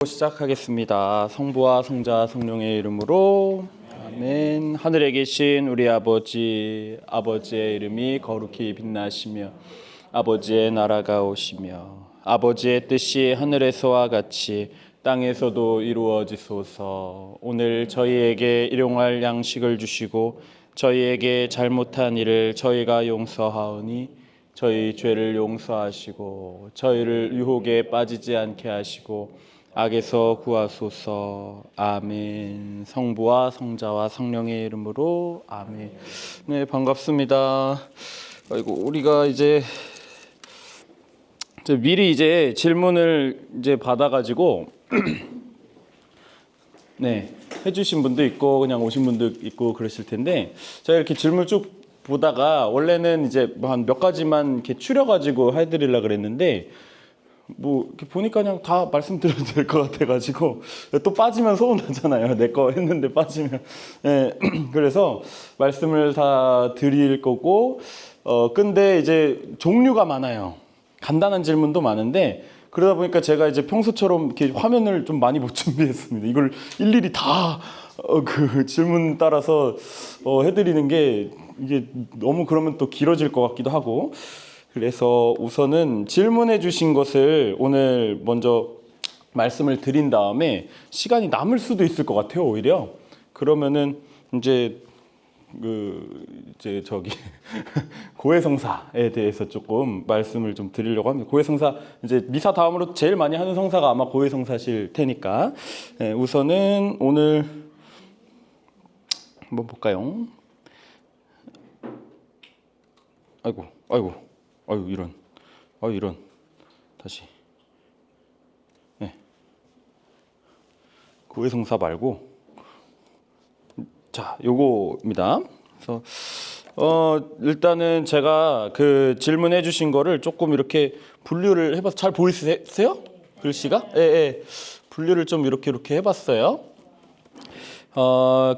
시작하겠습니다. 성부와 성자 성령의 이름으로 아멘. 하늘에 계신 우리 아버지, 아버지의 이름이 거룩히 빛나시며 아버지의 나라가 오시며 아버지의 뜻이 하늘에서와 같이 땅에서도 이루어지소서. 오늘 저희에게 일용할 양식을 주시고 저희에게 잘못한 일을 저희가 용서하오니 저희 죄를 용서하시고 저희를 유혹에 빠지지 않게 하시고 악에서 구하소서. 아멘. 성부와 성자와 성령의 이름으로 아멘. 네, 반갑습니다. 아이고, 우리가 이제 미리 이제 질문을 이제 받아가지고 네, 해주신 분도 있고 그냥 오신 분도 있고 그러실 텐데, 제가 이렇게 질문 쭉 보다가 원래는 이제 한 몇 가지만 이렇게 추려가지고 해드리려고 그랬는데, 뭐 이렇게 보니까 그냥 다 말씀드려도 될 것 같아가지고 또 빠지면 서운하잖아요. 내 거 했는데 빠지면. 네, 그래서 말씀을 다 드릴 거고, 근데 이제 종류가 많아요. 간단한 질문도 많은데, 그러다 보니까 제가 이제 평소처럼 이렇게 화면을 좀 많이 못 준비했습니다. 이걸 일일이 다 그 질문 따라서 해드리는 게 이게 너무 그러면 또 길어질 것 같기도 하고, 그래서 우선은 질문해 주신 것을 오늘 먼저 말씀을 드린 다음에 시간이 남을 수도 있을 것 같아요. 오히려 그러면은 이제 저기 고해성사에 대해서 조금 말씀을 좀 드리려고 합니다. 고해성사, 이제 미사 다음으로 제일 많이 하는 성사가 아마 고해성사실 테니까, 네, 우선은 오늘 한번 볼까요? 아이고 이런 다시. 네, 고해성사 말고 자, 요거입니다. 그래서 일단은 제가 그 질문해 주신 거를 조금 이렇게 분류를 해봐서, 잘 보이세요? 글씨가? 예. 분류를 좀 이렇게 해봤어요.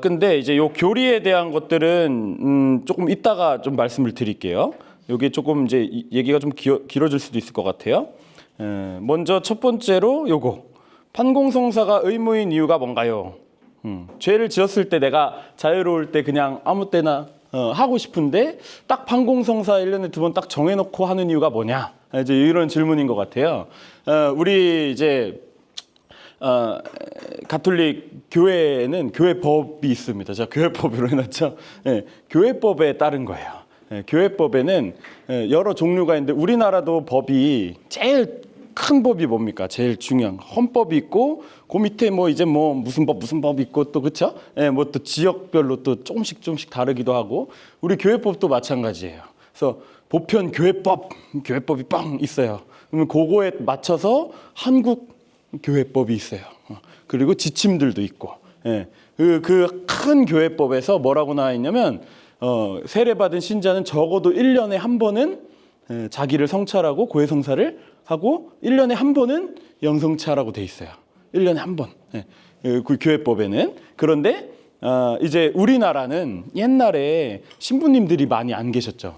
근데 이제 요 교리에 대한 것들은 조금 이따가 좀 말씀을 드릴게요. 여기 조금 이제 얘기가 좀 길어질 수도 있을 것 같아요. 먼저 첫 번째로 요거, 판공성사가 의무인 이유가 뭔가요? 죄를 지었을 때 내가 자유로울 때 그냥 아무 때나 하고 싶은데 딱 판공성사 1년에 2번 딱 정해놓고 하는 이유가 뭐냐? 이제 이런 질문인 것 같아요. 우리 이제 가톨릭 교회에는 교회법이 있습니다. 제가 교회법으로 해놨죠. 네, 교회법에 따른 거예요. 네, 교회법에는 여러 종류가 있는데, 우리나라도 법이 제일 큰 법이 뭡니까? 제일 중요한 헌법이 있고, 그 밑에 뭐 이제 뭐 무슨 법 있고 또, 그쵸? 예, 뭐 또 지역별로 또 조금씩 다르기도 하고, 우리 교회법도 마찬가지예요. 그래서 보편 교회법이 빵 있어요. 그러면 그거에 맞춰서 한국 교회법이 있어요. 그리고 지침들도 있고, 예, 그 큰 교회법에서 뭐라고 나와 있냐면, 세례받은 신자는 적어도 1년에 한 번은 자기를 성찰하고 고해성사를 하고 1년에 한 번은 영성차라고 돼 있어요. 1년에 한 번. 그 교회법에는. 그런데 이제 우리나라는 옛날에 신부님들이 많이 안 계셨죠.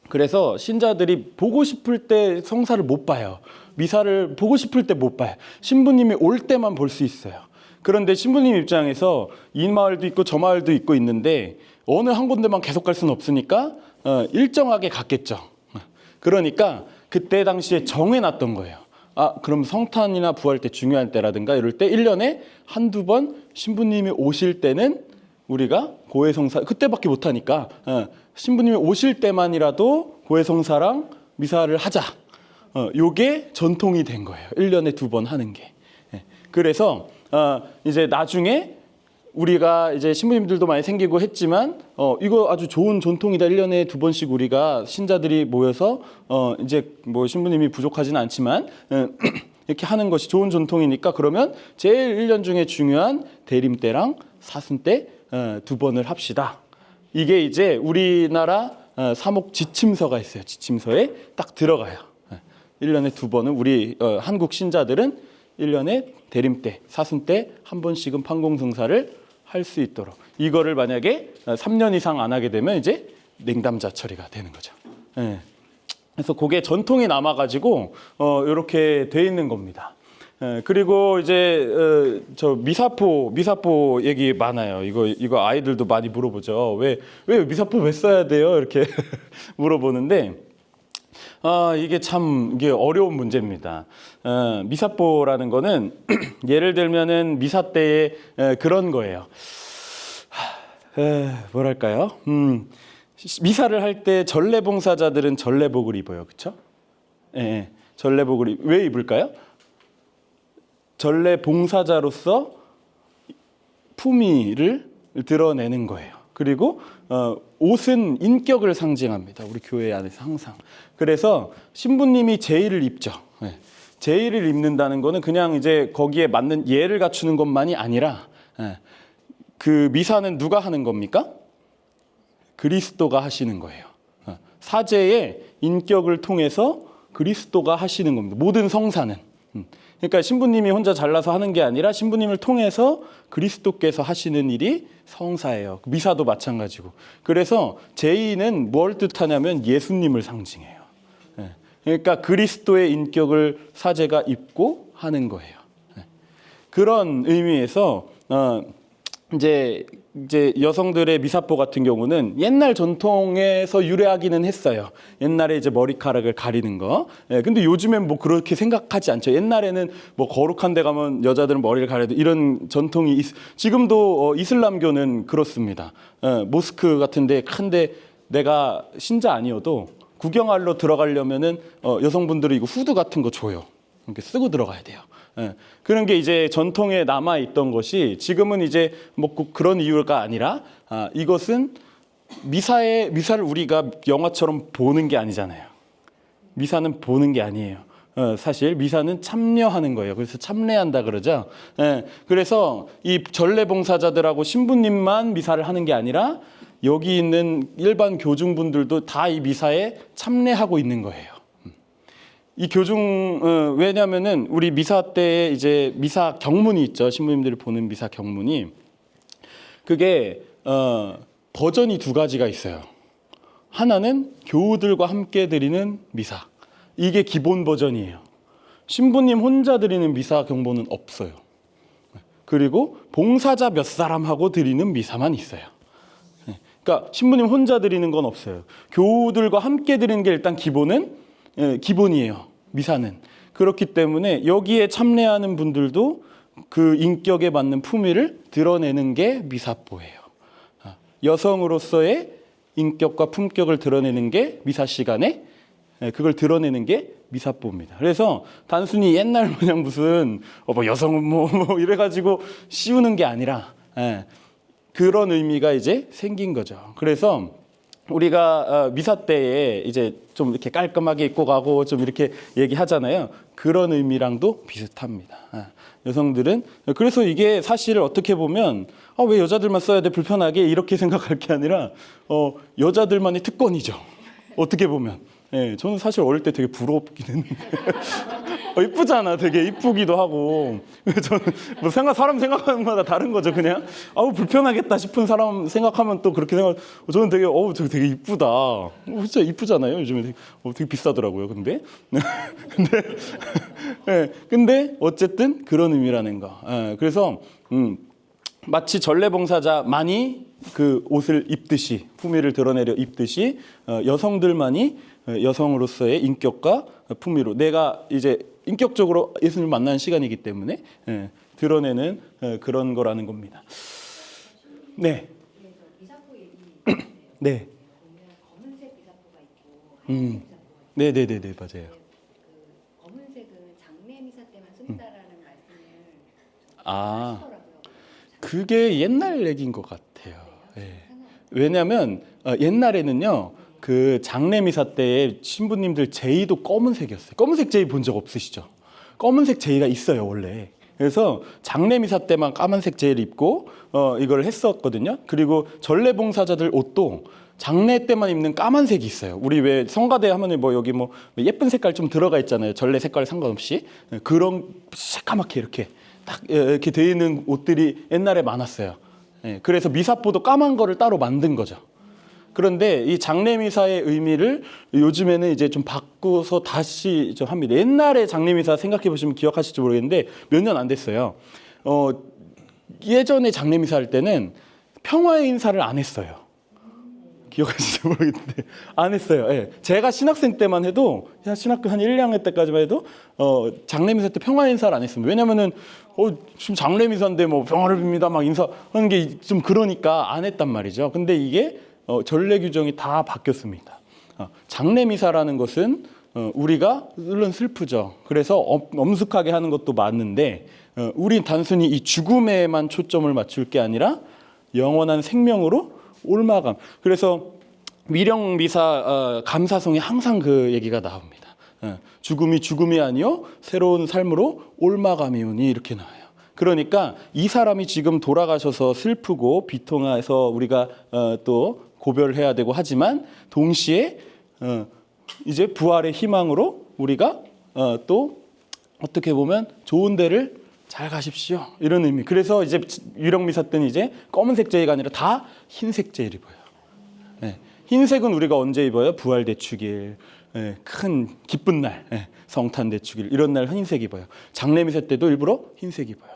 그래서 신자들이 보고 싶을 때 성사를 못 봐요. 미사를 보고 싶을 때 못 봐요. 신부님이 올 때만 볼 수 있어요. 그런데 신부님 입장에서 이 마을도 있고 저 마을도 있고 있는데 어느 한 군데만 계속 갈 수는 없으니까 일정하게 갔겠죠. 그러니까 그때 당시에 정해놨던 거예요. 그럼 성탄이나 부활 때, 중요한 때라든가 이럴 때 1년에 한두 번 신부님이 오실 때는 우리가 고해성사, 그때밖에 못하니까 신부님이 오실 때만이라도 고해성사랑 미사를 하자. 요게 전통이 된 거예요. 1년에 2번 하는 게. 그래서 이제 나중에 우리가 이제 신부님들도 많이 생기고 했지만, 이거 아주 좋은 전통이다. 1년에 2번씩 우리가 신자들이 모여서 이제 뭐 신부님이 부족하진 않지만 이렇게 하는 것이 좋은 전통이니까, 그러면 제일 1년 중에 중요한 대림 때랑 사순 때 2번을 합시다. 이게 이제 우리나라 사목 지침서가 있어요. 지침서에 딱 들어가요. 1년에 2번은 우리 한국 신자들은 1년에 대림 때, 사순 때 한 번씩은 판공성사를 할 수 있도록. 이거를 만약에 3년 이상 안 하게 되면 이제 냉담자 처리가 되는 거죠. 그래서 그게 전통이 남아가지고 이렇게 돼 있는 겁니다. 그리고 이제 저 미사포 얘기 많아요. 이거 아이들도 많이 물어보죠. 왜 미사포 왜 써야 돼요? 이렇게 물어보는데 이게 어려운 문제입니다. 미사포라는 거는 예를 들면은 미사 때에 그런 거예요. 뭐랄까요? 미사를 할 때 전례봉사자들은 전례복을 입어요, 그렇죠? 예, 전례복을 왜 입을까요? 전례봉사자로서 품위를 드러내는 거예요. 그리고 옷은 인격을 상징합니다. 우리 교회 안에서 항상. 그래서 신부님이 제의를 입죠. 예. 제의를 입는다는 거는 그냥 이제 거기에 맞는 예를 갖추는 것만이 아니라 그 미사는 누가 하는 겁니까? 그리스도가 하시는 거예요. 사제의 인격을 통해서 그리스도가 하시는 겁니다. 모든 성사는. 그러니까 신부님이 혼자 잘나서 하는 게 아니라 신부님을 통해서 그리스도께서 하시는 일이 성사예요. 미사도 마찬가지고. 그래서 제의는 뭘 뜻하냐면 예수님을 상징해요. 그러니까 그리스도의 인격을 사제가 입고 하는 거예요. 그런 의미에서 이제 여성들의 미사포 같은 경우는 옛날 전통에서 유래하기는 했어요. 옛날에 이제 머리카락을 가리는 거. 근데 요즘엔 뭐 그렇게 생각하지 않죠. 옛날에는 뭐 거룩한 데 가면 여자들은 머리를 가려도 이런 전통이 지금도 이슬람교는 그렇습니다. 모스크 같은데 큰데 내가 신자 아니어도 구경하러 들어가려면은 여성분들이 이거 후드 같은 거 줘요. 이렇게 쓰고 들어가야 돼요. 그런 게 이제 전통에 남아 있던 것이 지금은 이제 뭐 그런 이유가 아니라 이것은 미사를 우리가 영화처럼 보는 게 아니잖아요. 미사는 보는 게 아니에요. 사실 미사는 참여하는 거예요. 그래서 참례한다 그러죠. 그래서 이 전례봉사자들하고 신부님만 미사를 하는 게 아니라 여기 있는 일반 교중분들도 다 이 미사에 참례하고 있는 거예요. 이 왜냐면은 우리 미사 때에 이제 미사 경문이 있죠. 신부님들이 보는 미사 경문이. 그게, 버전이 두 가지가 있어요. 하나는 교우들과 함께 드리는 미사. 이게 기본 버전이에요. 신부님 혼자 드리는 미사 경본은 없어요. 그리고 봉사자 몇 사람하고 드리는 미사만 있어요. 그러니까 신부님 혼자 드리는 건 없어요. 교우들과 함께 드리는 게 일단 기본이에요. 미사는. 그렇기 때문에 여기에 참례하는 분들도 그 인격에 맞는 품위를 드러내는 게 미사포예요. 여성으로서의 인격과 품격을 드러내는 게 미사 시간에 그걸 드러내는 게 미사포입니다. 그래서 단순히 옛날 마냥 무슨 뭐 여성은 뭐 이래가지고 씌우는 게 아니라 그런 의미가 이제 생긴 거죠. 그래서 우리가 미사 때에 이제 좀 이렇게 깔끔하게 입고 가고 좀 이렇게 얘기하잖아요. 그런 의미랑도 비슷합니다. 여성들은 그래서 이게 사실 어떻게 보면 왜 여자들만 써야 돼 불편하게 이렇게 생각할 게 아니라 여자들만의 특권이죠. 어떻게 보면. 저는 사실 어릴 때 되게 부럽긴 했는데 이쁘잖아. 되게 이쁘기도 하고. 저는 뭐 사람 생각하는 것마다 다른 거죠. 그냥 불편하겠다 싶은 사람 생각하면 또 그렇게 생각. 저는 되게 저거 되게 이쁘다. 진짜 이쁘잖아요. 요즘에 되게 비싸더라고요. 근데 근데 어쨌든 그런 의미라는 거. 그래서 마치 전례봉사자만이 그 옷을 입듯이 품위를 드러내려 입듯이 여성들만이 여성으로서의 인격과 품위로 내가 이제 인격적으로 예수님을 만나는 시간이기 때문에 드러내는 그런 거라는 겁니다. 네. 미사포 얘기 네. 보면 검은색 미사포가 있고 하얀색 미사포가 있고. 네네네네 맞아요. 그 검은색은 장례 미사 때만 쓴다라는 말씀을 하시더라고요. 그게 옛날 얘기인 것 같아요. 왜냐하면 옛날에는요 그 장례 미사 때에 신부님들 제의도 검은색이었어요. 검은색 제의 본 적 없으시죠? 검은색 제의가 있어요 원래. 그래서 장례 미사 때만 까만색 제의를 입고 이걸 했었거든요. 그리고 전례봉사자들 옷도 장례 때만 입는 까만색이 있어요. 우리 왜 성가대 하면은 뭐 여기 뭐 예쁜 색깔 좀 들어가 있잖아요. 전례 색깔 상관없이 그런 새까맣게 이렇게 딱 이렇게 되어 있는 옷들이 옛날에 많았어요. 그래서 미사포도 까만 거를 따로 만든 거죠. 그런데 이 장례미사의 의미를 요즘에는 이제 좀 바꾸서 다시 좀 합니다. 옛날에 장례미사 생각해 보시면 기억하실지 모르겠는데 몇 년 안 됐어요. 예전에 장례미사 할 때는 평화의 인사를 안 했어요. 기억하실지 모르겠는데 안 했어요. 예. 제가 신학생 때만 해도 신학교 한 1, 2학년 때까지만 해도 장례미사 때 평화 인사를 안 했습니다. 왜냐면은 지금 장례미사인데 뭐 평화를 빕니다 막 인사하는 게 좀 그러니까 안 했단 말이죠. 근데 이게 전례 규정이 다 바뀌었습니다. 장례미사라는 것은 우리가 물론 슬프죠. 그래서 엄숙하게 하는 것도 맞는데 우린 단순히 이 죽음에만 초점을 맞출 게 아니라 영원한 생명으로 올마감. 그래서 미령미사 감사성에 항상 그 얘기가 나옵니다. 죽음이 죽음이 아니요 새로운 삶으로 올마감이오니 이렇게 나와요. 그러니까 이 사람이 지금 돌아가셔서 슬프고 비통해서 우리가 또 고별을 해야 되고 하지만 동시에 이제 부활의 희망으로 우리가 또 어떻게 보면 좋은 데를 잘 가십시오 이런 의미. 그래서 이제 유령미사 때는 이제 검은색 제의가 아니라 다 흰색 제의를 입어요. 네. 흰색은 우리가 언제 입어요? 부활 대축일, 큰 기쁜 날, 성탄 대축일 이런 날 흰색 입어요. 장례미사 때도 일부러 흰색 입어요.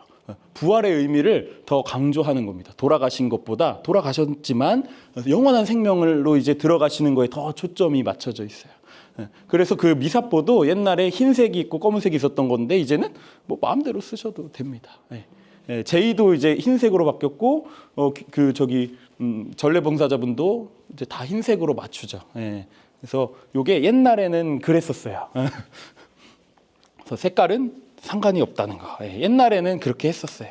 부활의 의미를 더 강조하는 겁니다. 돌아가신 것보다 돌아가셨지만 영원한 생명으로 이제 들어가시는 거에 더 초점이 맞춰져 있어요. 그래서 그 미사포도 옛날에 흰색이 있고 검은색이 있었던 건데 이제는 뭐 마음대로 쓰셔도 됩니다. 제의도 이제 흰색으로 바뀌었고 전례봉사자분도 이제 다 흰색으로 맞추죠. 그래서 이게 옛날에는 그랬었어요. 그래서 색깔은 상관이 없다는 거. 옛날에는 그렇게 했었어요.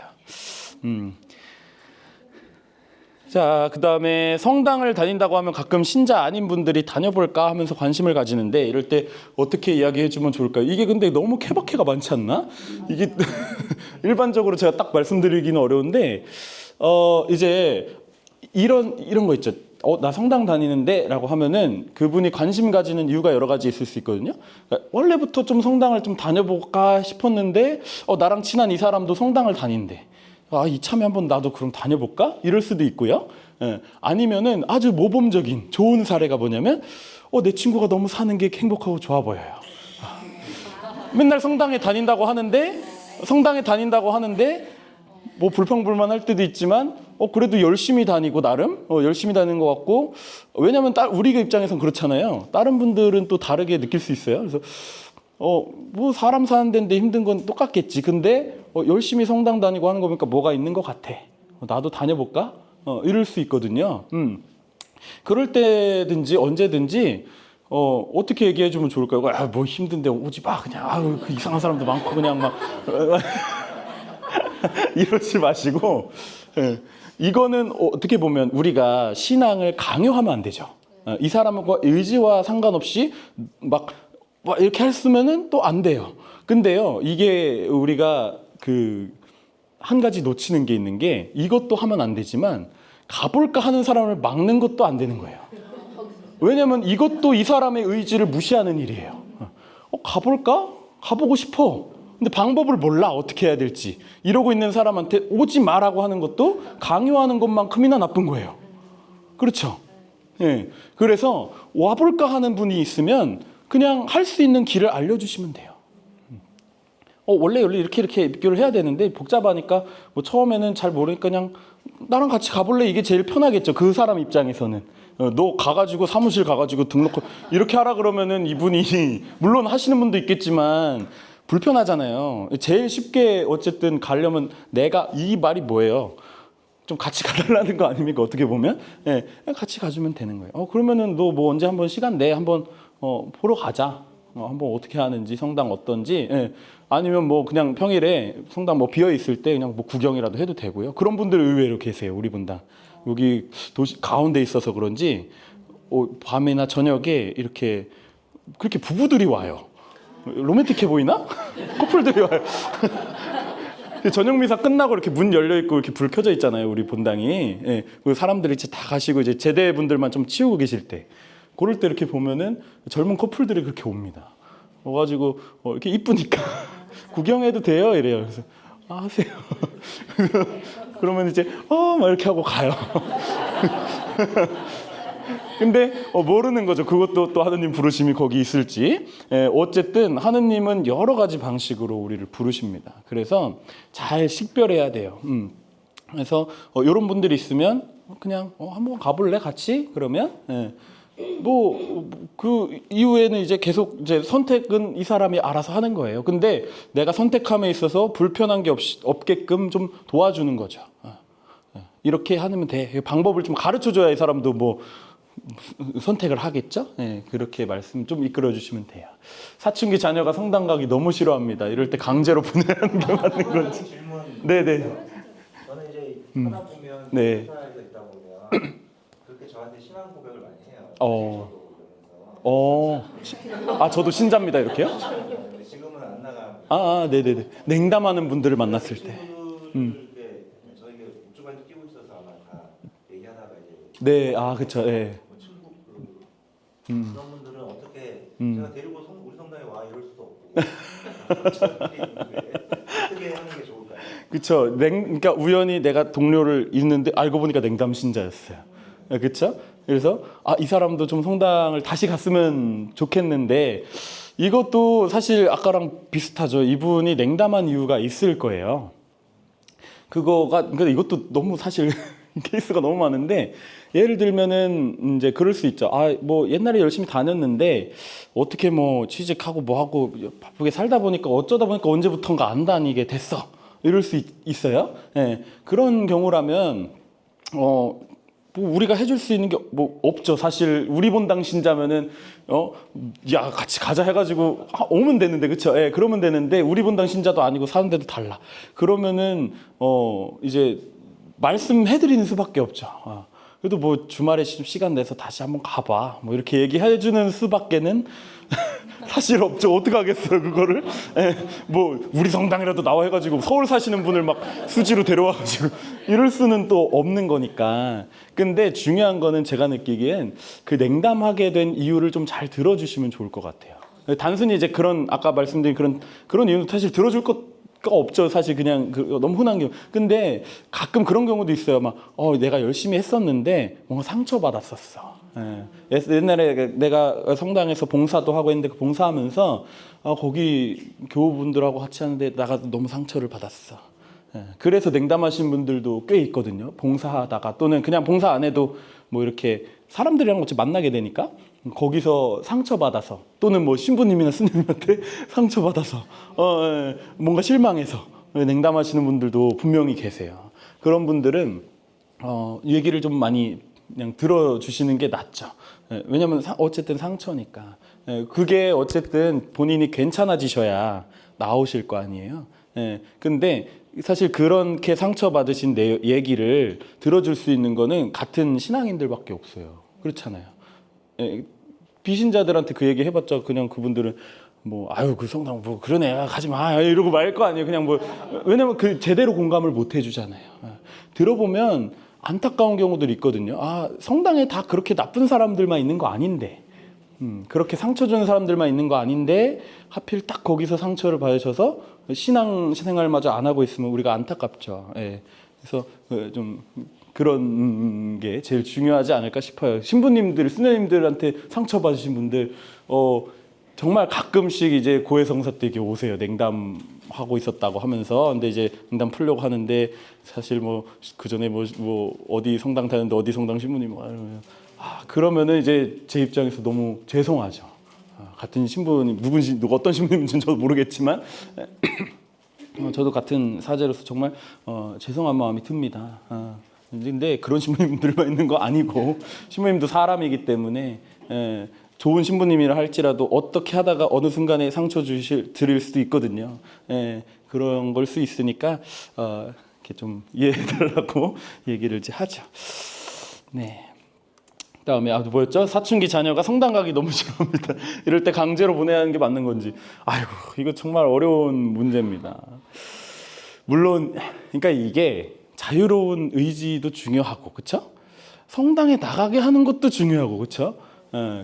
자, 그 다음에 성당을 다닌다고 하면 가끔 신자 아닌 분들이 다녀볼까 하면서 관심을 가지는데 이럴 때 어떻게 이야기해주면 좋을까요? 이게 근데 너무 케바케가 많지 않나? 이게 일반적으로 제가 딱 말씀드리기는 어려운데 이제 이런 거 있죠. 나 성당 다니는데 라고 하면은 그분이 관심 가지는 이유가 여러 가지 있을 수 있거든요. 그러니까 원래부터 좀 성당을 좀 다녀볼까 싶었는데 나랑 친한 이 사람도 성당을 다닌대. 이참에 한번 나도 그럼 다녀볼까? 이럴 수도 있고요. 아니면은 아주 모범적인 좋은 사례가 뭐냐면 내 친구가 너무 사는 게 행복하고 좋아 보여요. 맨날 성당에 다닌다고 하는데 뭐 불평불만할 때도 있지만 그래도 열심히 다니고 나름 열심히 다니는 것 같고 왜냐하면 우리 입장에선 그렇잖아요. 다른 분들은 또 다르게 느낄 수 있어요. 그래서 뭐 사람 사는 데인데 힘든 건 똑같겠지. 근데 열심히 성당 다니고 하는 거 보니까 뭐가 있는 것 같아. 나도 다녀볼까? 이럴 수 있거든요. 그럴 때든지 언제든지 어떻게 얘기해 주면 좋을까요? 뭐 힘든데 오지 마 그냥. 그 이상한 사람도 많고 그냥 막 이러지 마시고 이거는 어떻게 보면 우리가 신앙을 강요하면 안 되죠. 이 사람과 의지와 상관없이 막 이렇게 했으면은 또 안 돼요. 근데요, 이게 우리가 한 가지 놓치는 게 있는 게 이것도 하면 안 되지만 가볼까 하는 사람을 막는 것도 안 되는 거예요. 왜냐면 이것도 이 사람의 의지를 무시하는 일이에요. 가볼까? 가보고 싶어. 근데 방법을 몰라. 어떻게 해야 될지. 이러고 있는 사람한테 오지 마라고 하는 것도 강요하는 것만큼이나 나쁜 거예요. 그렇죠? 그래서 와볼까 하는 분이 있으면 그냥 할 수 있는 길을 알려주시면 돼요. 원래 이렇게 입교를 해야 되는데 복잡하니까 뭐 처음에는 잘 모르니까 그냥 나랑 같이 가볼래? 이게 제일 편하겠죠. 그 사람 입장에서는. 너 가가지고 사무실 가가지고 등록 이렇게 하라 그러면은 이분이 물론 하시는 분도 있겠지만 불편하잖아요. 제일 쉽게 어쨌든 가려면 내가 이 말이 뭐예요? 좀 같이 가달라는 거 아닙니까? 어떻게 보면 같이 가주면 되는 거예요. 그러면은 너 뭐 언제 한번 시간 내 한번 보러 가자. 한번 어떻게 하는지 성당 어떤지 아니면 뭐 그냥 평일에 성당 뭐 비어 있을 때 그냥 뭐 구경이라도 해도 되고요. 그런 분들 의외로 계세요. 우리 분당 여기 도시 가운데 있어서 그런지 밤이나 저녁에 이렇게 그렇게 부부들이 와요. 로맨틱해 보이나? 커플들이 와요. 저녁 미사 끝나고 이렇게 문 열려 있고 이렇게 불 켜져 있잖아요. 우리 본당이. 그 사람들이 이제 다 가시고 이제 제대 분들만 좀 치우고 계실 때, 그럴 때 이렇게 보면은 젊은 커플들이 그렇게 옵니다. 와가지고 이렇게 이쁘니까 구경해도 돼요 이래요. 그래서 하세요. 그러면 이제 막 이렇게 하고 가요. 근데 모르는 거죠. 그것도 또 하느님 부르심이 거기 있을지. 어쨌든 하느님은 여러 가지 방식으로 우리를 부르십니다. 그래서 잘 식별해야 돼요. 그래서 이런 분들이 있으면 그냥 한번 가볼래 같이? 그러면 뭐 그 이후에는 이제 계속 이제 선택은 이 사람이 알아서 하는 거예요. 근데 내가 선택함에 있어서 불편한 게 없게끔 좀 도와주는 거죠. 이렇게 하면 돼. 방법을 좀 가르쳐줘야 이 사람도 뭐 선택을 하겠죠. 그렇게 말씀 좀 이끌어 주시면 돼요. 사춘기 자녀가 성당 가기 너무 싫어합니다. 이럴 때 강제로 보내는 게 맞는 거지. 질문. 네네. 저는 이제 하다 보면 네. 회사에서 있다 보면 그렇게 저한테 신앙 고백을 많이 해요. 저도 신자입니다. 이렇게요? 근데 지금은 안 나갑니다. 네네네. 냉담하는 분들을 만났을 때. 친구들 저희가 우주관도 끼고 있어서 아마 다 얘기하다가 이제 네, 그쵸. 네. 뭐 친구 그런 분들은 어떻게 제가 데리고 우리 성당에 와 이럴 수도 없고 어떻게 하는 게 좋을까요? 그쵸. 그러니까 우연히 내가 동료를 있는데 알고 보니까 냉담 신자였어요. 그쵸? 그래서 이 사람도 좀 성당을 다시 갔으면 좋겠는데 이것도 사실 아까랑 비슷하죠. 이분이 냉담한 이유가 있을 거예요. 근데 이것도 너무 사실 케이스가 너무 많은데 예를 들면은 이제 그럴 수 있죠. 뭐 옛날에 열심히 다녔는데 어떻게 뭐 취직하고 뭐 하고 바쁘게 살다 보니까 어쩌다 보니까 언제부턴가 안 다니게 됐어. 이럴 수 있어요. 그런 경우라면 뭐 우리가 해줄 수 있는 게 뭐 없죠. 사실 우리 본당 신자면은 야 같이 가자 해가지고 오면 되는데 그쵸? 그러면 되는데 우리 본당 신자도 아니고 사는데도 달라. 그러면은 이제 말씀해드리는 수밖에 없죠. 그래도 뭐 주말에 시간 내서 다시 한번 가봐. 뭐 이렇게 얘기해주는 수밖에는 사실 없죠. 어떻게 하겠어요, 그거를? 뭐 우리 성당이라도 나와 해가지고 서울 사시는 분을 막 수지로 데려와가지고 이럴 수는 또 없는 거니까. 근데 중요한 거는 제가 느끼기엔 그 냉담하게 된 이유를 좀 잘 들어주시면 좋을 것 같아요. 단순히 이제 아까 말씀드린 그런 이유는 사실 들어줄 것가 없죠. 사실 그냥 너무 흔한 경우. 근데 가끔 그런 경우도 있어요. 막 내가 열심히 했었는데 뭔가 상처받았었어. 옛날에 내가 성당에서 봉사도 하고 했는데 그 봉사하면서 거기 교우분들하고 같이 하는데 나가 너무 상처를 받았어. 그래서 냉담하신 분들도 꽤 있거든요. 봉사하다가 또는 그냥 봉사 안 해도 뭐 이렇게 사람들이랑 같이 만나게 되니까 거기서 상처받아서 또는 뭐 신부님이나 스님한테 상처받아서 뭔가 실망해서 냉담하시는 분들도 분명히 계세요. 그런 분들은 얘기를 좀 많이 그냥 들어주시는 게 낫죠. 왜냐하면 어쨌든 상처니까. 그게 어쨌든 본인이 괜찮아지셔야 나오실 거 아니에요. 근데 사실 그렇게 상처받으신 얘기를 들어줄 수 있는 거는 같은 신앙인들밖에 없어요. 그렇잖아요. 비신자들한테 그 얘기 해봤자 그냥 그분들은 뭐 그 성당 뭐 그런 애가 가지 마 이러고 말 거 아니에요. 그냥 뭐 왜냐면 제대로 공감을 못 해주잖아요. 들어보면 안타까운 경우들이 있거든요. 성당에 다 그렇게 나쁜 사람들만 있는 거 아닌데, 그렇게 상처 주는 사람들만 있는 거 아닌데 하필 딱 거기서 상처를 받으셔서 신앙생활마저 안 하고 있으면 우리가 안타깝죠. 그래서 좀 그런 게 제일 중요하지 않을까 싶어요. 신부님들, 스님들한테 상처받으신 분들 정말 가끔씩 이제 고해성사 때 이렇게 오세요. 냉담하고 있었다고 하면서. 근데 이제 냉담 풀려고 하는데 사실 뭐 그 전에 뭐 어디 성당 다녔는데 어디 성당 신부님 그러면은 이제 제 입장에서 너무 죄송하죠. 같은 신부님 어떤 신부님인지는 저도 모르겠지만 저도 같은 사제로서 정말 죄송한 마음이 듭니다. 근데 그런 신부님들만 있는 거 아니고 신부님도 사람이기 때문에 좋은 신부님이라 할지라도 어떻게 하다가 어느 순간에 상처 드릴 수도 있거든요. 그런 걸 수 있으니까 이렇게 좀 이해해달라고 얘기를 이제 하죠. 네. 그다음에 뭐였죠? 사춘기 자녀가 성당 가기 너무 싫어합니다. 이럴 때 강제로 보내야 하는 게 맞는 건지. 이거 정말 어려운 문제입니다. 물론 그러니까 이게 자유로운 의지도 중요하고 그렇죠? 성당에 나가게 하는 것도 중요하고 그렇죠?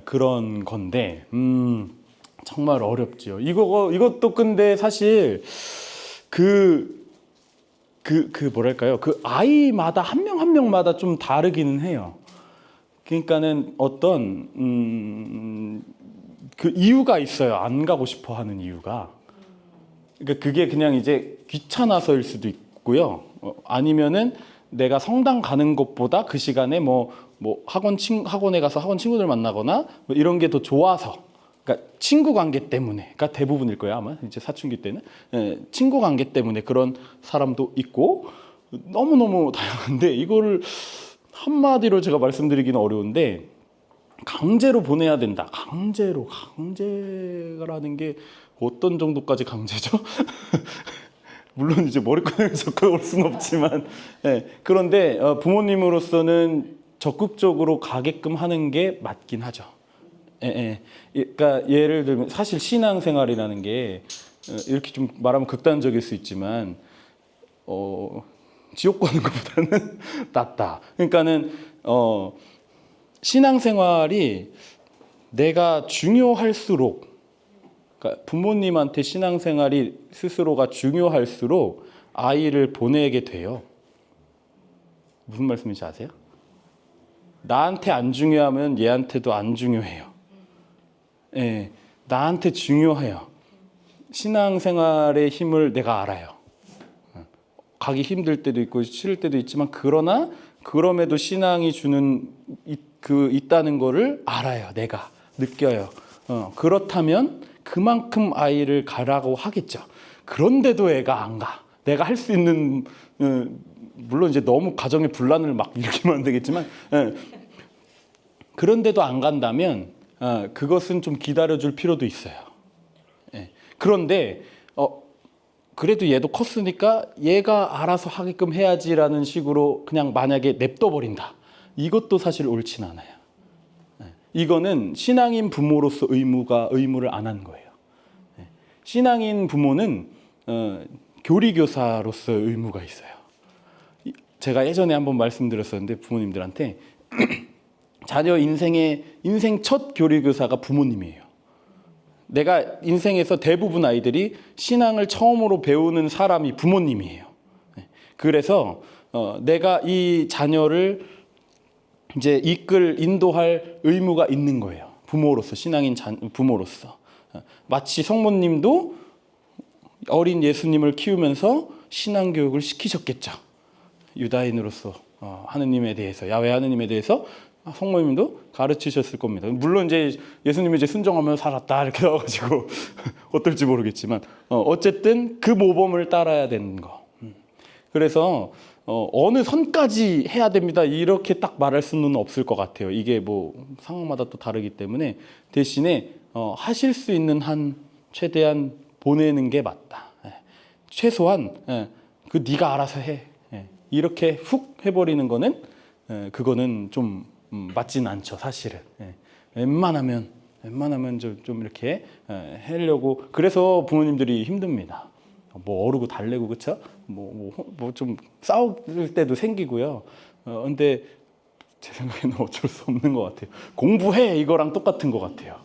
그런 건데 정말 어렵죠. 이것도 근데 사실 뭐랄까요? 그 아이마다 한 명마다 좀 다르기는 해요. 그러니까는 어떤 그 이유가 있어요. 안 가고 싶어 하는 이유가. 그러니까 그게 그냥 이제 귀찮아서일 수도 있고요. 아니면은 내가 성당 가는 것보다 그 시간에 뭐 학원에 가서 학원 친구들 만나거나 뭐 이런 게 더 좋아서. 그러니까 친구 관계 때문에가 대부분일 거예요, 아마. 이제 사춘기 때는. 예, 친구 관계 때문에 그런 사람도 있고 너무너무 다양한데 이거를 한마디로 제가 말씀드리기는 어려운데 강제로 보내야 된다. 강제라는 게 어떤 정도까지 강제죠? 물론 이제 머리카락을 적극 수는 없지만 그런데 부모님으로서는 적극적으로 가게끔 하는 게 맞긴 하죠. 그러니까 예를 들면 사실 신앙생활이라는 게 이렇게 좀 말하면 극단적일 수 있지만 지옥 가는 것보다는 낫다. 그러니까는 신앙생활이 내가 중요할수록, 그러니까 부모님한테 신앙생활이 스스로가 중요할수록 아이를 보내게 돼요. 무슨 말씀인지 아세요? 나한테 안 중요하면 얘한테도 안 중요해요. 예, 나한테 중요해요. 신앙생활의 힘을 내가 알아요. 가기 힘들 때도 있고 싫을 때도 있지만 그러나 그럼에도 신앙이 주는 있다는 거를 알아요. 내가 느껴요. 그렇다면 그만큼 아이를 가라고 하겠죠. 그런데도 애가 안 가. 내가 할 수 있는 물론 이제 너무 가정의 분란을 막 일으키면 안 되겠지만 그런데도 안 간다면 그것은 좀 기다려줄 필요도 있어요. 그런데 그래도 얘도 컸으니까 얘가 알아서 하게끔 해야지라는 식으로 그냥 만약에 냅둬 버린다. 이것도 사실 옳진 않아요. 이거는 신앙인 부모로서 의무를 안 한 거예요. 신앙인 부모는 교리교사로서의 의무가 있어요. 제가 예전에 한번 말씀드렸었는데 부모님들한테 자녀 인생 첫 교리교사가 부모님이에요. 내가 인생에서 대부분 아이들이 신앙을 처음으로 배우는 사람이 부모님이에요. 그래서 내가 이 자녀를 이제 인도할 의무가 있는 거예요. 부모로서, 신앙인 부모로서. 마치 성모님도 어린 예수님을 키우면서 신앙 교육을 시키셨겠죠. 유다인으로서 하느님에 대해서, 야훼 하느님에 대해서 성모님도 가르치셨을 겁니다. 물론 이제 예수님이 이제 순종하며 살았다 이렇게 나와가지고 어떨지 모르겠지만 어쨌든 그 모범을 따라야 되는 거. 그래서 어느 선까지 해야 됩니다 이렇게 딱 말할 수는 없을 것 같아요. 이게 뭐 상황마다 또 다르기 때문에 대신에 하실 수 있는 한 최대한 보내는 게 맞다. 최소한 그 네가 알아서 해. 이렇게 훅 해버리는 거는 그거는 좀 맞진 않죠, 사실은. 웬만하면 좀 이렇게 하려고. 그래서 부모님들이 힘듭니다. 뭐 어르고 달래고, 그쵸? 뭐 좀 싸울 때도 생기고요. 근데 제 생각에는 어쩔 수 없는 것 같아요. 공부해 이거랑 똑같은 것 같아요.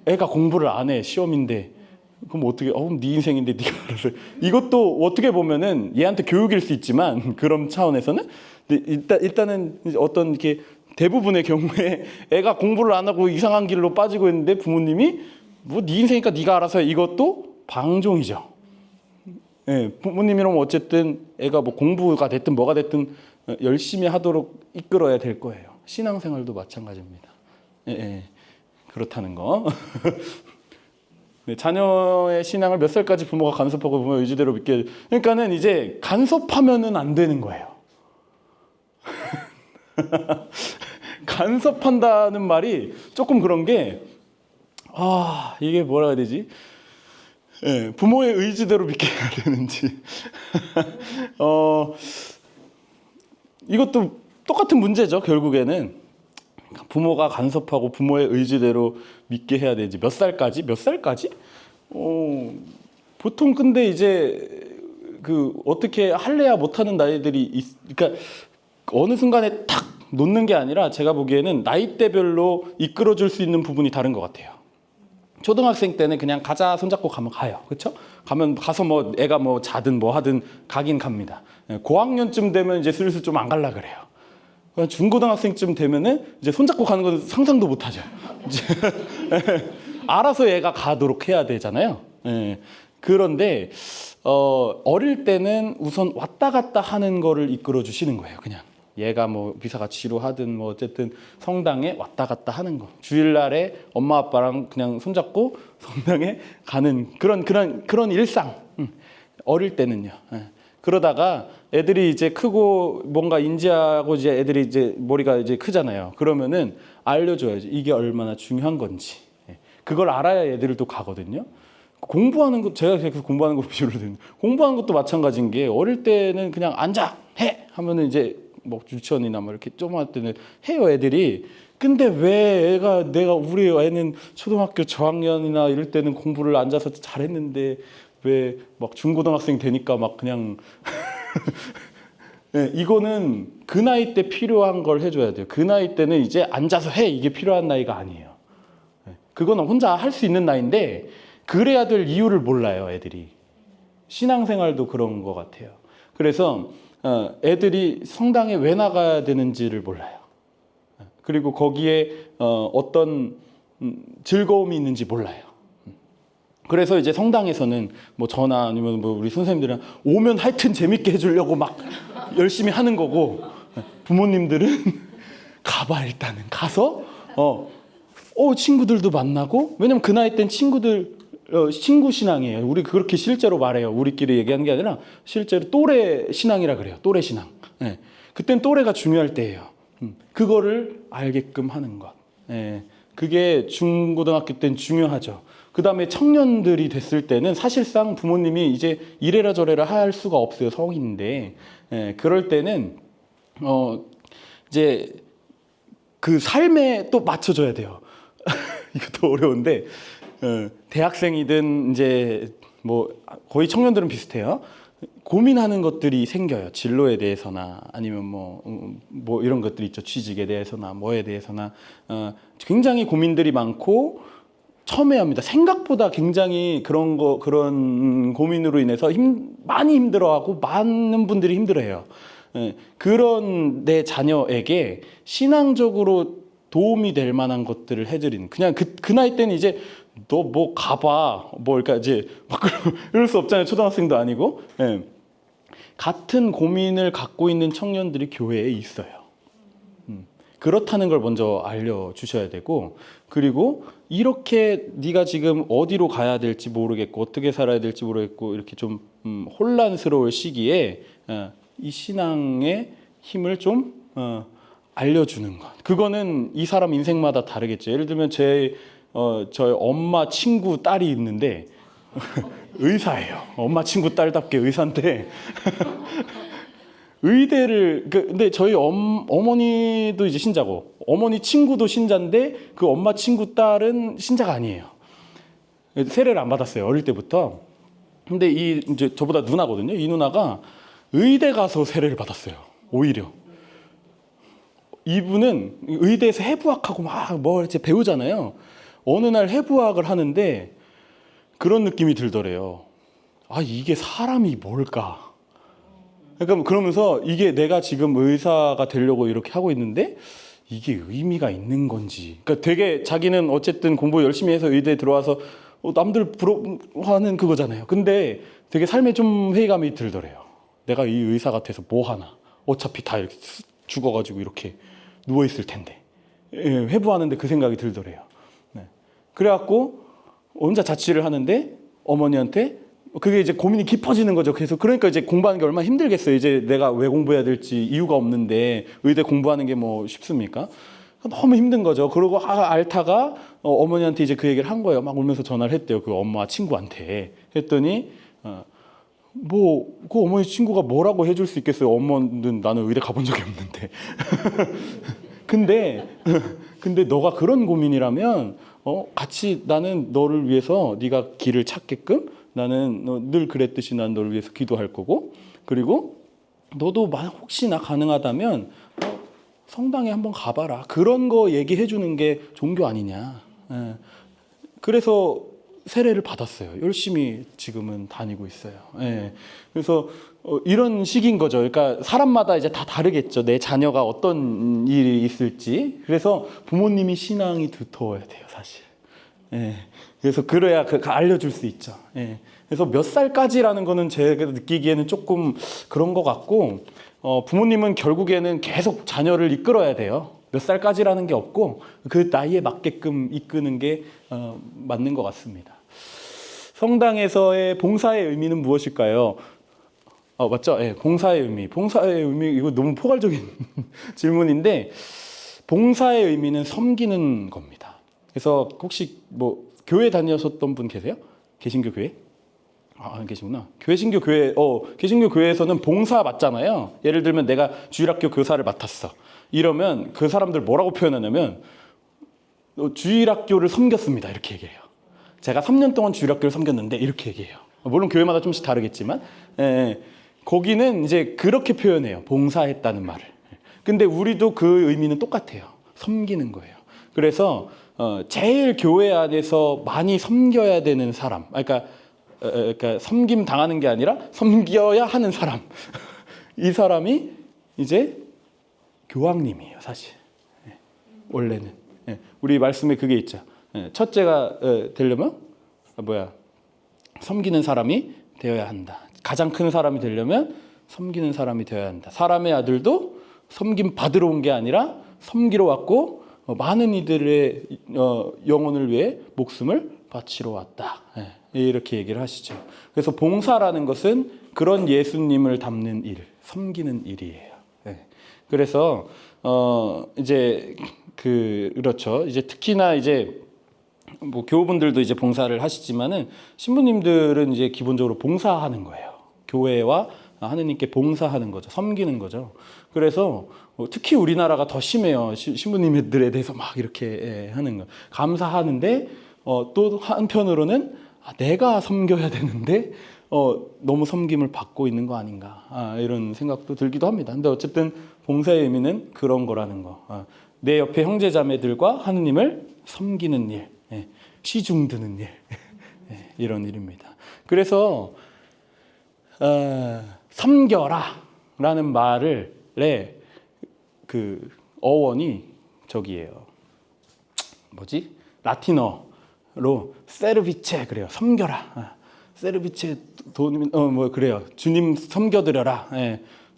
애가 공부를 안 해, 시험인데. 그럼 어떻게? 네 인생인데 네가 알아서. 이것도 어떻게 보면은 얘한테 교육일 수 있지만 그런 차원에서는. 일단은 어떤 이렇게 대부분의 경우에 애가 공부를 안 하고 이상한 길로 빠지고 있는데 부모님이 뭐 네 인생이니까 네가 알아서 해. 이것도 방종이죠. 부모님이라면 어쨌든 애가 뭐 공부가 됐든 뭐가 됐든 열심히 하도록 이끌어야 될 거예요. 신앙생활도 마찬가지입니다. 그렇다는 거. 자녀의 신앙을 몇 살까지 부모가 간섭하고 부모의 의지대로 믿게. 그러니까는 이제 간섭하면은 안 되는 거예요. 간섭한다는 말이 조금 그런 게 이게 뭐라 해야 되지? 부모의 의지대로 믿게 해야 되는지 이것도 똑같은 문제죠. 결국에는 부모가 간섭하고 부모의 의지대로 믿게 해야 되지. 몇 살까지? 보통 근데 이제 어떻게 할래야 못하는 나이들이 그러니까 어느 순간에 탁 놓는 게 아니라 제가 보기에는 나이대별로 이끌어줄 수 있는 부분이 다른 것 같아요. 초등학생 때는 그냥 가자 손잡고 가면 가요. 그렇죠? 가서 뭐 애가 뭐 자든 뭐 하든 가긴 갑니다. 고학년쯤 되면 이제 슬슬 좀 안 갈라 그래요. 중고등학생쯤 되면은 이제 손잡고 가는 건 상상도 못하죠. 이제 알아서 얘가 가도록 해야 되잖아요. 예. 그런데 어릴 때는 우선 왔다 갔다 하는 거를 이끌어 주시는 거예요. 그냥 얘가 뭐 비사가치로 하든 뭐 어쨌든 성당에 왔다 갔다 하는 거. 주일날에 엄마 아빠랑 그냥 손잡고 성당에 가는 그런 일상. 어릴 때는요. 예. 그러다가 애들이 이제 크고 뭔가 인지하고 이제 애들이 이제 머리가 이제 크잖아요. 그러면은 알려줘야지 이게 얼마나 중요한 건지. 예. 그걸 알아야 애들도 가거든요. 공부하는 것, 제가 계속 공부하는 거 비유를 드는, 공부하는 것도 마찬가지인 게 어릴 때는 그냥 앉아 해 하면은 이제 뭐 유치원이나 뭐 이렇게 조그만 때는 해요 애들이. 근데 왜 내가 우리 애는 초등학교 저학년이나 이럴 때는 공부를 앉아서 잘했는데 왜 막 중고등학생 되니까 막 그냥 네, 이거는 그 나이 때 필요한 걸 해줘야 돼요. 그 나이 때는 이제 앉아서 해 이게 필요한 나이가 아니에요. 네, 그거는 혼자 할 수 있는 나이인데 그래야 될 이유를 몰라요 애들이. 신앙생활도 그런 것 같아요. 그래서 애들이 성당에 왜 나가야 되는지를 몰라요. 그리고 거기에 어떤 즐거움이 있는지 몰라요. 그래서 이제 성당에서는 뭐 저나 아니면 뭐 우리 선생님들은 오면 하여튼 재밌게 해주려고 막 열심히 하는 거고, 부모님들은 가봐 일단은 가서 친구들도 만나고. 왜냐면 그 나이 땐 친구들 친구 신앙이에요. 우리 그렇게 실제로 말해요. 우리끼리 얘기하는 게 아니라 실제로 또래 신앙이라 그래요. 또래 신앙. 네. 그땐 또래가 중요할 때예요. 그거를 알게끔 하는 것. 네. 그게 중고등학교 땐 중요하죠. 그 다음에 청년들이 됐을 때는 사실상 부모님이 이제 이래라 저래라 할 수가 없어요. 성인인데. 예, 그럴 때는 이제 그 삶에 또 맞춰줘야 돼요. 이것도 어려운데 대학생이든 이제 뭐 거의 청년들은 비슷해요. 고민하는 것들이 생겨요. 진로에 대해서나 아니면 뭐 이런 것들이 있죠. 취직에 대해서나 뭐에 대해서나 굉장히 고민들이 많고 첨예합니다. 생각보다 굉장히 그런 고민으로 인해서 많이 힘들어하고 많은 분들이 힘들어해요. 그런 내 자녀에게 신앙적으로 도움이 될 만한 것들을 해드리는, 그냥 그 나이 때는 이제 너 뭐 가봐 그러니까 이제 막 이럴 수 없잖아요. 초등학생도 아니고. 같은 고민을 갖고 있는 청년들이 교회에 있어요. 그렇다는 걸 먼저 알려주셔야 되고, 그리고 이렇게 네가 지금 어디로 가야 될지 모르겠고 어떻게 살아야 될지 모르겠고 이렇게 좀 혼란스러울 시기에 이 신앙의 힘을 좀 알려주는 것. 그거는 이 사람 인생마다 다르겠죠. 예를 들면 저희 엄마 친구 딸이 있는데 의사예요. 엄마 친구 딸답게 의사인데 의대를 근데 저희 어머니도 이제 신자고 어머니 친구도 신자인데 그 엄마 친구 딸은 신자가 아니에요. 세례를 안 받았어요. 어릴 때부터. 근데 이제 저보다 누나거든요. 이 누나가 의대 가서 세례를 받았어요. 오히려. 이분은 의대에서 해부학하고 막 뭐 이제 배우잖아요. 어느 날 해부학을 하는데 그런 느낌이 들더래요. 아, 이게 사람이 뭘까? 그러니까 그러면서 이게 내가 지금 의사가 되려고 이렇게 하고 있는데 이게 의미가 있는 건지. 그러니까 되게 자기는 어쨌든 공부 열심히 해서 의대에 들어와서 남들 부러워하는 그거잖아요. 근데 되게 삶에 좀 회의감이 들더래요. 내가 이 의사가 돼서 뭐 하나? 어차피 다 이렇게 죽어가지고 이렇게 누워 있을 텐데. 회부하는데 그 생각이 들더래요. 네. 그래갖고 혼자 자취를 하는데 어머니한테 그게 이제 고민이 깊어지는 거죠. 그래서 그러니까 이제 공부하는 게 얼마나 힘들겠어요. 이제 내가 왜 공부해야 될지 이유가 없는데 의대 공부하는 게 뭐 쉽습니까? 너무 힘든 거죠. 그러고 앓다가 어머니한테 이제 그 얘기를 한 거예요. 막 울면서 전화를 했대요. 그 엄마 친구한테. 했더니 그 어머니 친구가 뭐라고 해줄 수 있겠어요. 엄마는 나는 의대 가본 적이 없는데. 근데 너가 그런 고민이라면 같이 나는 너를 위해서 네가 길을 찾게끔 나는 늘 그랬듯이 난 너를 위해서 기도할 거고, 그리고 너도 혹시나 가능하다면 성당에 한번 가봐라. 그런 거 얘기해 주는 게 종교 아니냐. 그래서 세례를 받았어요. 열심히 지금은 다니고 있어요. 예. 그래서 이런 식인 거죠. 그러니까 사람마다 이제 다 다르겠죠. 내 자녀가 어떤 일이 있을지. 그래서 부모님이 신앙이 두터워야 돼요, 사실. 예. 그래서 그래야 알려줄 수 있죠. 예. 그래서 몇 살까지라는 거는 제가 느끼기에는 조금 그런 것 같고, 부모님은 결국에는 계속 자녀를 이끌어야 돼요. 몇 살까지라는 게 없고 그 나이에 맞게끔 이끄는 게 맞는 것 같습니다. 성당에서의 봉사의 의미는 무엇일까요? 맞죠? 네, 봉사의 의미. 봉사의 의미, 이거 너무 포괄적인 질문인데, 봉사의 의미는 섬기는 겁니다. 그래서 혹시 뭐 교회 다니셨던 분 계세요? 개신교 교회? 안 계시구나. 개신교 교회에서는 봉사 맞잖아요. 예를 들면 내가 주일학교 교사를 맡았어. 이러면 그 사람들 뭐라고 표현하냐면 주일학교를 섬겼습니다. 이렇게 얘기해요. 제가 3년 동안 주일학교를 섬겼는데 이렇게 얘기해요. 물론 교회마다 좀씩 다르겠지만 거기는 이제 그렇게 표현해요. 봉사했다는 말을. 근데 우리도 그 의미는 똑같아요. 섬기는 거예요. 그래서 제일 교회 안에서 많이 섬겨야 되는 사람, 그러니까 섬김 당하는 게 아니라 섬겨야 하는 사람 이 사람이 이제 교황님이에요, 사실. 원래는 우리 말씀에 그게 있죠. 첫째가 되려면 섬기는 사람이 되어야 한다. 가장 큰 사람이 되려면 섬기는 사람이 되어야 한다. 사람의 아들도 섬김 받으러 온 게 아니라 섬기러 왔고 많은 이들의 영혼을 위해 목숨을 바치러 왔다. 이렇게 얘기를 하시죠. 그래서 봉사라는 것은 그런 예수님을 담는 일, 섬기는 일이에요. 그래서 이제 그렇죠. 이제 특히나 이제 뭐 교우분들도 이제 봉사를 하시지만은 신부님들은 이제 기본적으로 봉사하는 거예요. 교회와 하느님께 봉사하는 거죠. 섬기는 거죠. 그래서 특히 우리나라가 더 심해요. 신부님들에 대해서 막 이렇게 하는 거. 감사하는데 또 한편으로는 내가 섬겨야 되는데 너무 섬김을 받고 있는 거 아닌가 이런 생각도 들기도 합니다. 근데 어쨌든 봉사의 의미는 그런 거라는 거. 내 옆에 형제자매들과 하느님을 섬기는 일, 시중 드는 일 이런 일입니다. 그래서 섬겨라라는 말을 그 어원이 저기예요. 라틴어로 세르비체 그래요. 섬겨라. 세르비체 도미눔 그래요. 주님 섬겨드려라.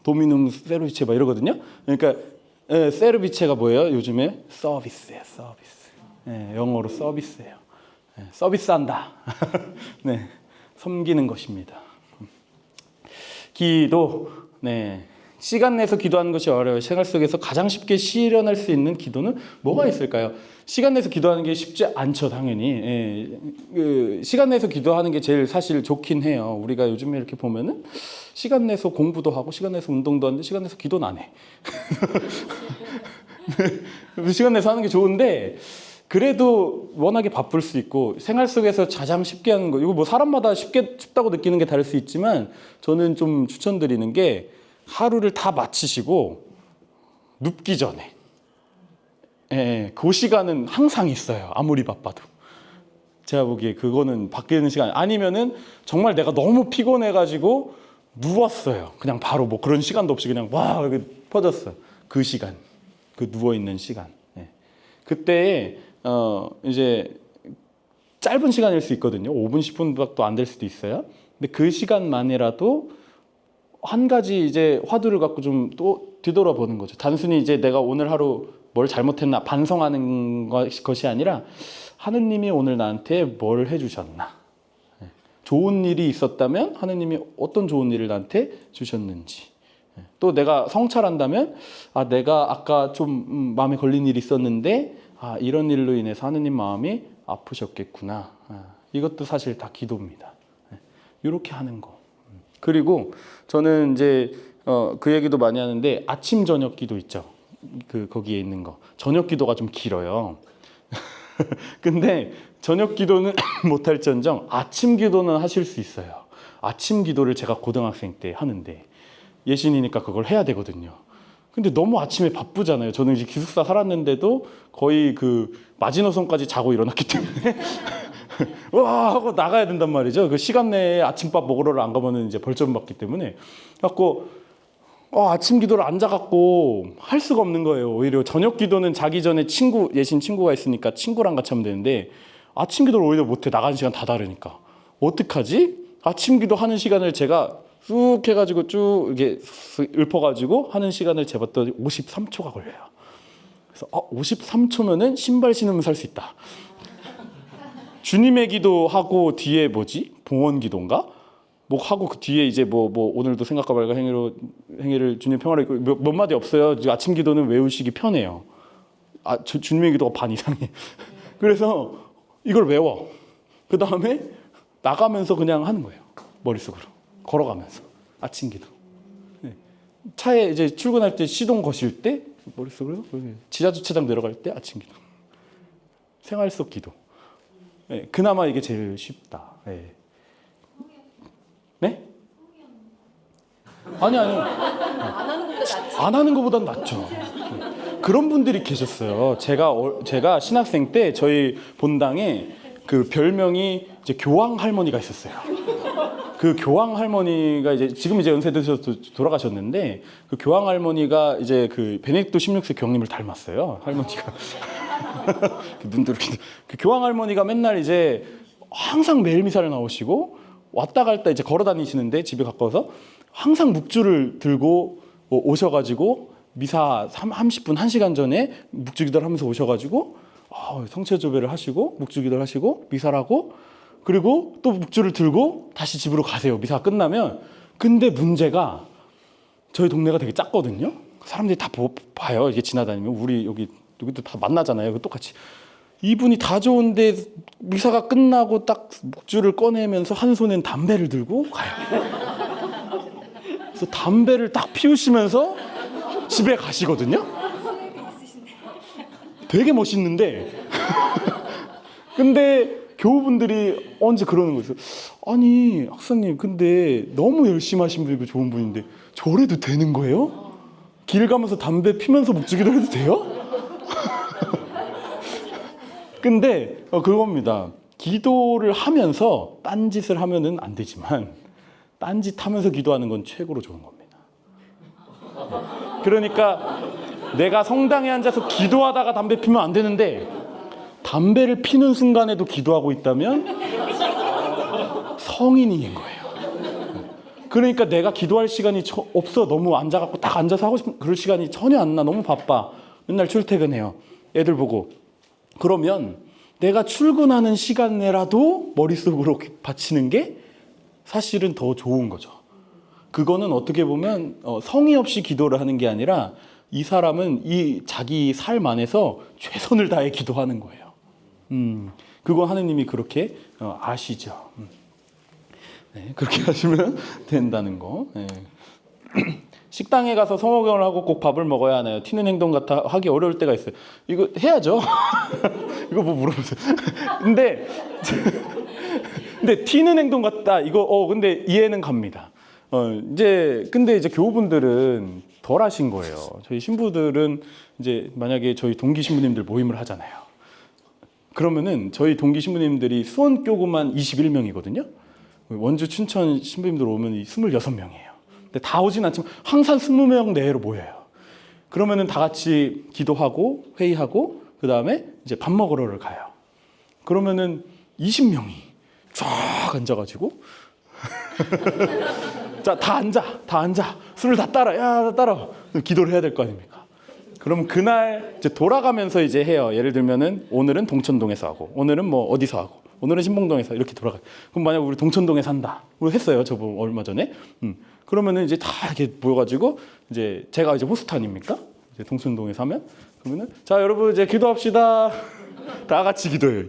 도미눔 세르비체 막 이러거든요. 그러니까 세르비체가 뭐예요? 요즘에 서비스예요. 서비스. 영어로 서비스예요. 서비스한다. 네, 섬기는 것입니다. 기도. 시간 내서 기도하는 것이 어려워요. 생활 속에서 가장 쉽게 실현할 수 있는 기도는 뭐가 있을까요? 시간 내서 기도하는 게 쉽지 않죠, 당연히. 시간 내서 기도하는 게 제일 사실 좋긴 해요. 우리가 요즘에 이렇게 보면은 시간 내서 공부도 하고 시간 내서 운동도 하는데 시간 내서 기도는 안 해. 시간 내서 하는 게 좋은데 그래도 워낙에 바쁠 수 있고 생활 속에서 가장 쉽게 하는 거, 이거 뭐 사람마다 쉽다고 느끼는 게 다를 수 있지만 저는 좀 추천드리는 게 하루를 다 마치시고 눕기 전에 그 시간은 항상 있어요. 아무리 바빠도. 제가 보기에 그거는 바뀌는 시간 아니면은 정말 내가 너무 피곤해가지고 누웠어요. 그냥 바로 뭐 그런 시간도 없이 그냥 와 이렇게 퍼졌어요. 그 시간, 그 누워있는 시간. 그때 이제 짧은 시간일 수 있거든요. 5분, 10분밖에 안 될 수도 있어요. 근데 그 시간만이라도 한 가지 이제 화두를 갖고 좀 또 뒤돌아보는 거죠. 단순히 이제 내가 오늘 하루 뭘 잘못했나 반성하는 것이 아니라 하느님이 오늘 나한테 뭘 해주셨나. 좋은 일이 있었다면 하느님이 어떤 좋은 일을 나한테 주셨는지. 또 내가 성찰한다면 내가 아까 좀 마음에 걸린 일이 있었는데 이런 일로 인해서 하느님 마음이 아프셨겠구나. 이것도 사실 다 기도입니다. 이렇게 하는 거. 그리고 저는 이제 그 얘기도 많이 하는데 아침 저녁 기도 있죠. 거기에 있는 거. 저녁 기도가 좀 길어요. 근데 저녁 기도는 못할지언정 아침 기도는 하실 수 있어요. 아침 기도를 제가 고등학생 때 하는데 예신이니까 그걸 해야 되거든요. 근데 너무 아침에 바쁘잖아요. 저는 이제 기숙사 살았는데도 거의 그 마지노선까지 자고 일어났기 때문에 와 하고 나가야 된단 말이죠. 그 시간 내에 아침밥 먹으러 안 가면은 이제 벌점 받기 때문에. 갖고 아침 기도를 앉아갖고 할 수가 없는 거예요. 오히려 저녁 기도는 자기 전에 예신 친구가 있으니까 친구랑 같이 하면 되는데 아침 기도를 오히려 못해. 나가는 시간 다 다르니까. 어떡하지? 아침 기도 하는 시간을 제가 쑥 해가지고 쭉 이게 읊어가지고 하는 시간을 재봤더니 53초가 걸려요. 그래서 53초면은 신발 신으면 살 수 있다. 주님의 기도하고 뒤에 뭐지? 봉헌 기도인가? 뭐 하고 그 뒤에 이제 뭐 오늘도 생각과 말과 행위를 주님 평화를 입고 몇 마디 없어요. 아침 기도는 외우시기 편해요. 주님의 기도가 반 이상해. 그래서 이걸 외워. 그 다음에 나가면서 그냥 하는 거예요. 머릿속으로 걸어가면서 아침 기도. 네. 차에 이제 출근할 때 시동 거실 때 머릿속으로 지하 주차장 내려갈 때 아침 기도. 생활 속 기도. 네. 그나마 이게 제일 쉽다. 네? 네? 아니. 안 하는 것보단 낫죠. 그런 분들이 계셨어요. 제가 신학생 때 저희 본당에 그 별명이 이제 교황 할머니가 있었어요. 그 교황 할머니가 지금 이제 연세 드셔서 돌아가셨는데 그 교황 할머니가 이제 그 베네딕토 16세 교황님을 닮았어요. 할머니가. 눈도 이렇게. 그 교황 할머니가 맨날 이제 항상 매일 미사를 나오시고 왔다 갔다 이제 걸어 다니시는데 집에 가까워서 항상 묵주를 들고 오셔가지고 미사 30분, 1시간 전에 묵주 기도를 하면서 오셔가지고 성체조배를 하시고 묵주 기도를 하시고 미사를 하고 그리고 또 묵주를 들고 다시 집으로 가세요. 미사가 끝나면. 근데 문제가 저희 동네가 되게 작거든요. 사람들이 다 봐요. 이게 지나다니면 우리 여기도 다 만나잖아요. 똑같이. 이분이 다 좋은데 미사가 끝나고 딱 묵주를 꺼내면서 한 손엔 담배를 들고 가요. 그래서 담배를 딱 피우시면서 집에 가시거든요. 되게 멋있는데 근데 교우분들이 언제 그러는 거예요. 아니 학사님 근데 너무 열심히 하신 분이고 좋은 분인데 저래도 되는 거예요? 길 가면서 담배 피면서 묵주기도 해도 돼요? 근데 그겁니다. 기도를 하면서 딴짓을 하면은 안 되지만 딴짓 하면서 기도하는 건 최고로 좋은 겁니다. 그러니까 내가 성당에 앉아서 기도하다가 담배 피면 안 되는데 담배를 피는 순간에도 기도하고 있다면 성인인 거예요. 그러니까 내가 기도할 시간이 없어. 너무 앉아갖고 딱 앉아서 하고 싶은 그럴 시간이 전혀 안 나. 너무 바빠. 맨날 출퇴근해요. 애들 보고. 그러면 내가 출근하는 시간 내라도 머릿속으로 바치는 게 사실은 더 좋은 거죠. 그거는 어떻게 보면 성의 없이 기도를 하는 게 아니라 이 사람은 이 자기 삶 안에서 최선을 다해 기도하는 거예요. 그거 하느님이 그렇게 아시죠. 네, 그렇게 하시면 된다는 거. 네. 식당에 가서 성호경을 하고 꼭 밥을 먹어야 하나요? 튀는 행동 같아 하기 어려울 때가 있어요. 이거 해야죠. 이거 뭐 물어보세요. 근데 튀는 행동 같다. 이거 근데 이해는 갑니다. 근데 이제 교우분들은 덜 하신 거예요. 저희 신부들은 이제 만약에 저희 동기 신부님들 모임을 하잖아요. 그러면은 저희 동기 신부님들이 수원 교구만 21명이거든요. 원주 춘천 신부님들 오면 26명이에요. 근데 다 오진 않지만 항상 20명 내외로 모여요. 그러면은 다 같이 기도하고 회의하고 그 다음에 이제 밥 먹으러를 가요. 그러면은 20명이 쫙 앉아가지고 자, 다 앉아. 술을 다 따라. 야, 다 따라. 기도를 해야 될 거 아닙니까? 그럼 그날 이제 돌아가면서 이제 해요. 예를 들면은 오늘은 동천동에서 하고, 오늘은 뭐 어디서 하고, 오늘은 신봉동에서 이렇게 돌아가요. 그럼 만약 우리 동천동에 산다. 우리 했어요. 저번 얼마 전에. 그러면은 이제 다 이렇게 모여가지고 이제 제가 이제 호스트 아닙니까? 이제 동천동에서 하면 그러면은 자 여러분 이제 기도합시다. 다 같이 기도해요.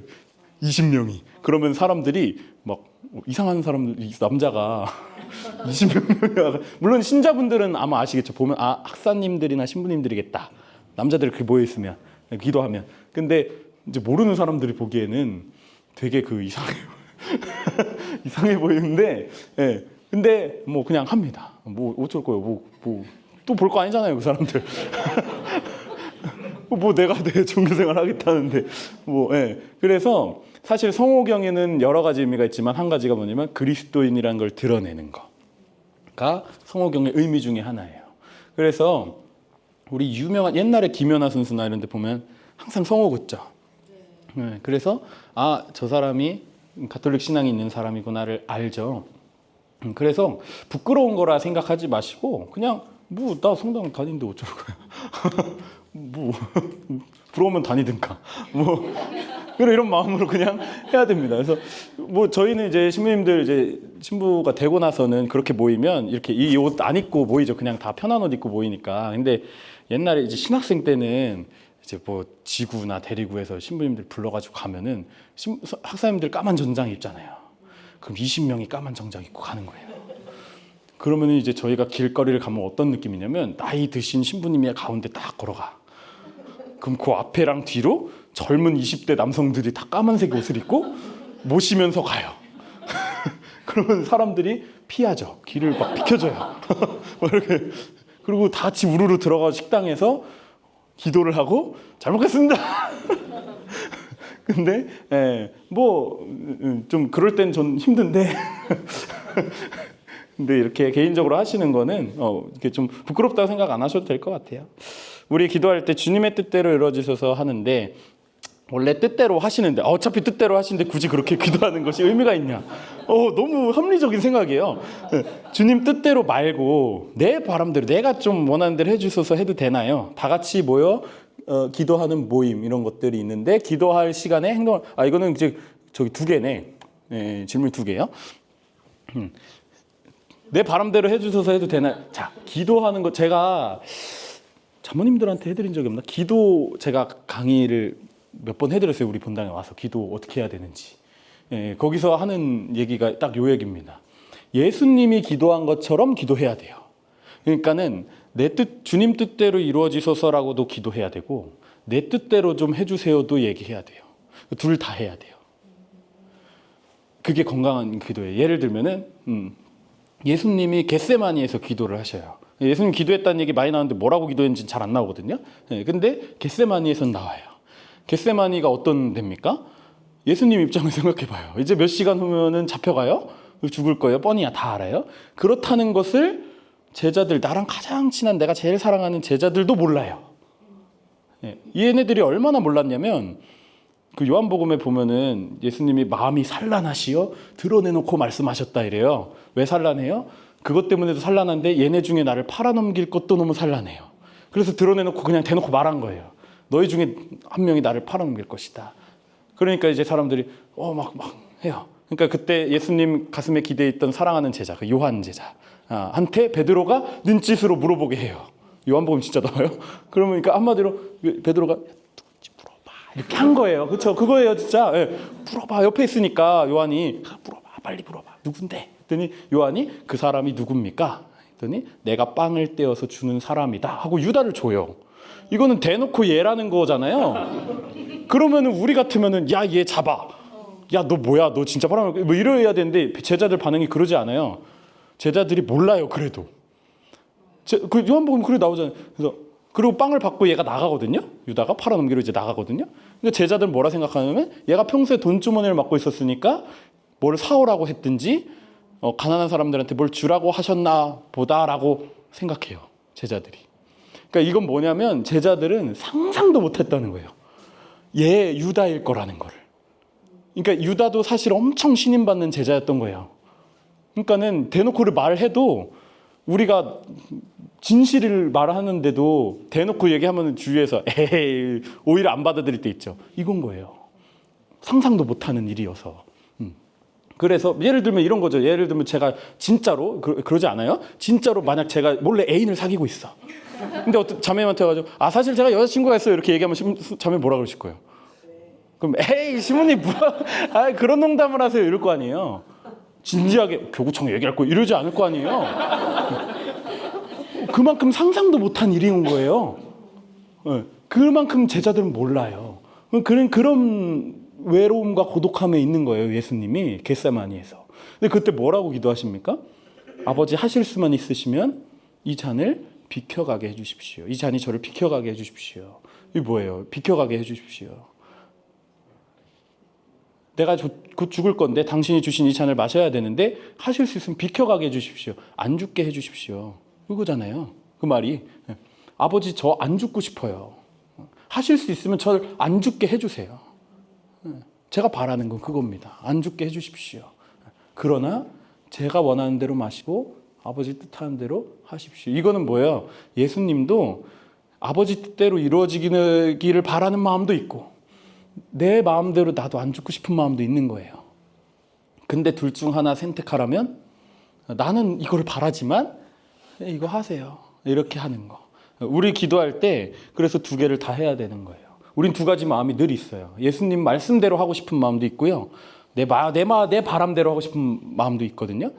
20명이. 그러면 사람들이 막 이상한 사람들 남자가 20명 물론 신자분들은 아마 아시겠죠. 보면 학사님들이나 신부님들이겠다. 남자들이 그렇게 모여 있으면 기도하면. 근데 이제 모르는 사람들이 보기에는 되게 이상해요. 이상해 보이는데, 예. 근데 뭐 그냥 합니다. 뭐 어쩔 거예요. 또 볼 거 아니잖아요, 그 사람들. 뭐 내가 내 종교생활 하겠다는데 뭐 예. 그래서 사실 성호경에는 여러 가지 의미가 있지만 한 가지가 뭐냐면 그리스도인이라는 걸 드러내는 거가 성호경의 의미 중에 하나예요. 그래서 우리 유명한 옛날에 김연아 선수나 이런 데 보면 항상 성호 긋죠. 네, 그래서 아, 저 사람이 가톨릭 신앙이 있는 사람이구나를 알죠. 그래서 부끄러운 거라 생각하지 마시고 그냥 뭐 나 성당 다니는데 어쩌는 거야. 뭐 부러우면 다니든가 뭐 이런 마음으로 그냥 해야 됩니다. 그래서 뭐 저희는 이제 신부님들 이제 신부가 되고 나서는 그렇게 모이면 이렇게 이 옷 안 입고 모이죠. 그냥 다 편한 옷 입고 모이니까. 근데 옛날에 이제 신학생 때는 이제 뭐 지구나 대리구에서 신부님들 불러가지고 가면은 학사님들 까만 정장 입잖아요. 그럼 20명이 까만 정장 입고 가는 거예요. 그러면 이제 저희가 길거리를 가면 어떤 느낌이냐면 나이 드신 신부님이 가운데 딱 걸어가. 그럼 그 앞에랑 뒤로 젊은 20대 남성들이 다 까만색 옷을 입고 모시면서 가요. 그러면 사람들이 피하죠. 길을 막 비켜줘요. 이렇게. 그리고 다 같이 우르르 들어가서 식당에서 기도를 하고 잘 먹겠습니다. 근데 뭐 좀 그럴 땐 전 힘든데 근데 이렇게 개인적으로 하시는 거는 이렇게 좀 부끄럽다고 생각 안 하셔도 될 것 같아요. 우리 기도할 때 주님의 뜻대로 이루어지셔서 하는데 원래 뜻대로 하시는데 어차피 뜻대로 하시는데 굳이 그렇게 기도하는 것이 의미가 있냐? 너무 합리적인 생각이에요. 주님 뜻대로 말고 내 바람대로 내가 좀 원하는 대로 해주셔서 해도 되나요? 다 같이 모여 기도하는 모임 이런 것들이 있는데 기도할 시간에 행동을 이거는 이제 저기 두 개네. 질문 두 개요. 내 바람대로 해주셔서 해도 되나? 자, 기도하는 거 제가 자모님들한테 해드린 적이 없나? 기도 제가 강의를 몇 번 해드렸어요. 우리 본당에 와서 기도 어떻게 해야 되는지. 거기서 하는 얘기가 딱 요 얘기입니다. 예수님이 기도한 것처럼 기도해야 돼요. 그러니까는 내 뜻, 주님 뜻대로 이루어지소서라고도 기도해야 되고 내 뜻대로 좀 해주세요도 얘기해야 돼요. 둘 다 해야 돼요. 그게 건강한 기도예요. 예를 들면은 예수님이 겟세마니에서 기도를 하셔요. 예수님 기도했다는 얘기 많이 나오는데 뭐라고 기도했는지 잘 안 나오거든요. 근데 겟세마니에서는 나와요. 겟세마니가 어떤 데입니까? 예수님 입장을 생각해봐요. 이제 몇 시간 후면은 잡혀가요? 죽을 거예요. 뻔히야 다 알아요. 그렇다는 것을 제자들, 나랑 가장 친한 내가 제일 사랑하는 제자들도 몰라요. 얘네들이 얼마나 몰랐냐면 그 요한복음에 보면은 예수님이 마음이 산란하시어 드러내놓고 말씀하셨다 이래요. 왜 산란해요? 그것 때문에도 산란한데 얘네 중에 나를 팔아넘길 것도 너무 산란해요. 그래서 드러내놓고 그냥 대놓고 말한 거예요. 너희 중에 한 명이 나를 팔아넘길 것이다. 그러니까 이제 사람들이 막 해요. 그러니까 그때 예수님 가슴에 기대어 있던 사랑하는 제자, 그 요한 제자 한테 베드로가 눈짓으로 물어보게 해요. 요한복음 진짜 나와요. 그러니까 한마디로 베드로가 누군지 물어봐 이렇게 한 거예요. 그렇죠? 그거예요, 진짜. 물어봐. 옆에 있으니까 요한이 물어봐, 빨리 물어봐. 누군데? 했더니 요한이 그 사람이 누굽니까? 했더니 내가 빵을 떼어서 주는 사람이다 하고 유다를 줘요. 이거는 대놓고 얘라는 거잖아요. 그러면은 우리 같으면은 야, 얘 잡아. 야, 너 뭐야? 너 진짜 바람 뭐 이래야 되는데 제자들 반응이 그러지 않아요. 제자들이 몰라요. 그래도 그 요한복음 그래 나오잖아요. 그래서 그리고 빵을 받고 얘가 나가거든요. 유다가 팔아넘기로 이제 나가거든요. 근데 제자들 뭐라 생각하냐면 얘가 평소에 돈주머니를 맡고 있었으니까 뭘 사오라고 했든지 가난한 사람들한테 뭘 주라고 하셨나 보다라고 생각해요. 제자들이. 그러니까 이건 뭐냐면 제자들은 상상도 못했다는 거예요. 얘 유다일 거라는 거를. 그러니까 유다도 사실 엄청 신임받는 제자였던 거예요. 그러니까는 대놓고를 말해도 우리가 진실을 말하는데도 대놓고 얘기하면 주위에서 에이 오히려 안 받아들일 때 있죠. 이건 거예요. 상상도 못하는 일이어서. 그래서 예를 들면 이런 거죠. 예를 들면 제가 진짜로 그러지 않아요? 진짜로 만약 제가 몰래 애인을 사귀고 있어. 근데 어떤 자매한테 가지고 사실 제가 여자친구가 있어요 이렇게 얘기하면 자매 뭐라 그러실 거예요? 그럼 에이 시모님 뭐야? 그런 농담을 하세요 이럴 거 아니에요. 진지하게 교구청에 얘기할 거 이러지 않을 거 아니에요. 그만큼 상상도 못한 일인 거예요. 그만큼 제자들은 몰라요. 그런 외로움과 고독함에 있는 거예요. 예수님이 겟세마니에서. 근데 그때 뭐라고 기도하십니까? 아버지 하실 수만 있으시면 이 잔을 비켜가게 해주십시오. 이 잔이 저를 비켜가게 해주십시오. 이 뭐예요? 비켜가게 해주십시오. 내가 곧 죽을 건데 당신이 주신 이 잔을 마셔야 되는데 하실 수 있으면 비켜가게 해주십시오. 안 죽게 해주십시오. 이거잖아요. 그 말이. 아버지 저 안 죽고 싶어요. 하실 수 있으면 저를 안 죽게 해주세요. 제가 바라는 건 그겁니다. 안 죽게 해주십시오. 그러나 제가 원하는 대로 마시고 아버지 뜻하는 대로 하십시오. 이거는 뭐예요? 예수님도 아버지 뜻대로 이루어지기를 바라는 마음도 있고 내 마음대로 나도 안 죽고 싶은 마음도 있는 거예요. 근데 둘 중 하나 선택하라면 나는 이걸 바라지만 이거 하세요. 이렇게 하는 거. 우리 기도할 때 그래서 두 개를 다 해야 되는 거예요. 우린 두 가지 마음이 늘 있어요. 예수님 말씀대로 하고 싶은 마음도 있고요. 내 바람대로 하고 싶은 마음도 있거든요.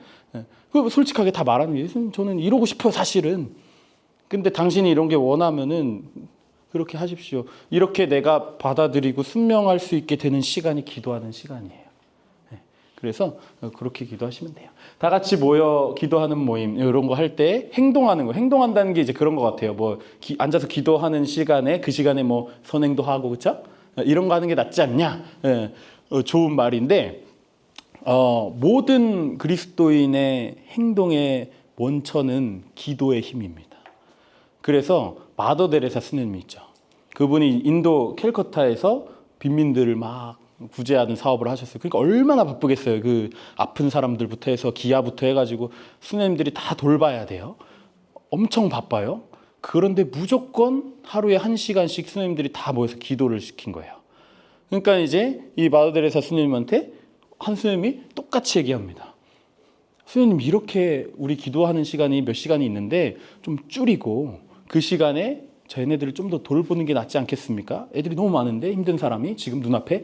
그 솔직하게 다 말하는 게 예수님 저는 이러고 싶어요 사실은. 근데 당신이 이런 게 원하면은 그렇게 하십시오. 이렇게 내가 받아들이고 순명할 수 있게 되는 시간이 기도하는 시간이에요. 그래서 그렇게 기도하시면 돼요. 다 같이 모여 기도하는 모임 이런 거 할 때 행동하는 거, 행동한다는 게 이제 그런 것 같아요. 뭐 앉아서 기도하는 시간에 그 시간에 뭐 선행도 하고 그렇죠? 이런 거 하는 게 낫지 않냐? 좋은 말인데 모든 그리스도인의 행동의 원천은 기도의 힘입니다. 그래서 마더 데레사 스님이 있죠. 그분이 인도 캘커타에서 빈민들을 막 구제하는 사업을 하셨어요. 그러니까 얼마나 바쁘겠어요. 그 아픈 사람들부터 해서 기아부터 해가지고 스님들이 다 돌봐야 돼요. 엄청 바빠요. 그런데 무조건 하루에 1시간씩 스님들이 다 모여서 기도를 시킨 거예요. 그러니까 이제 이 마더 데레사 스님한테 한 스님이 똑같이 얘기합니다. 스님 이렇게 우리 기도하는 시간이 몇 시간이 있는데 좀 줄이고 그 시간에 쟤네들을 좀 더 돌보는 게 낫지 않겠습니까? 애들이 너무 많은데 힘든 사람이 지금 눈앞에.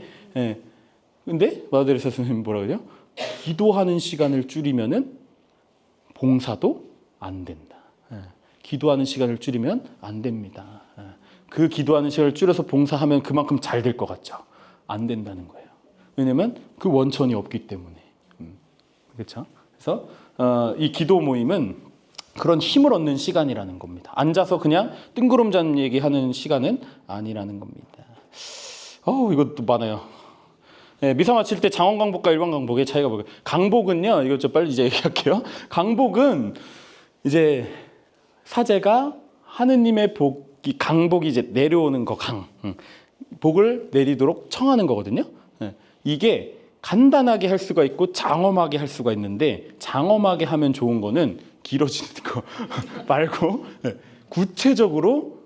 근데 마더 데레사 스님 뭐라 그래요? 기도하는 시간을 줄이면은 봉사도 안 된다. 기도하는 시간을 줄이면 안 됩니다. 그 기도하는 시간을 줄여서 봉사하면 그만큼 잘 될 것 같죠? 안 된다는 거예요. 왜냐면 그 원천이 없기 때문에. 그렇죠? 그래서 이 기도 모임은 그런 힘을 얻는 시간이라는 겁니다. 앉아서 그냥 뜬구름 잡는 얘기하는 시간은 아니라는 겁니다. 이것도 많아요. 미사 마칠 때 장원 강복과 일반 강복의 차이가 뭐예요? 강복은요, 이거 좀 빨리 이제 얘기할게요. 강복은 이제 사제가 하느님의 복이 강복이 이제 내려오는 거 복을 내리도록 청하는 거거든요. 이게 간단하게 할 수가 있고 장엄하게 할 수가 있는데 장엄하게 하면 좋은 거는 길어지는 거 말고 구체적으로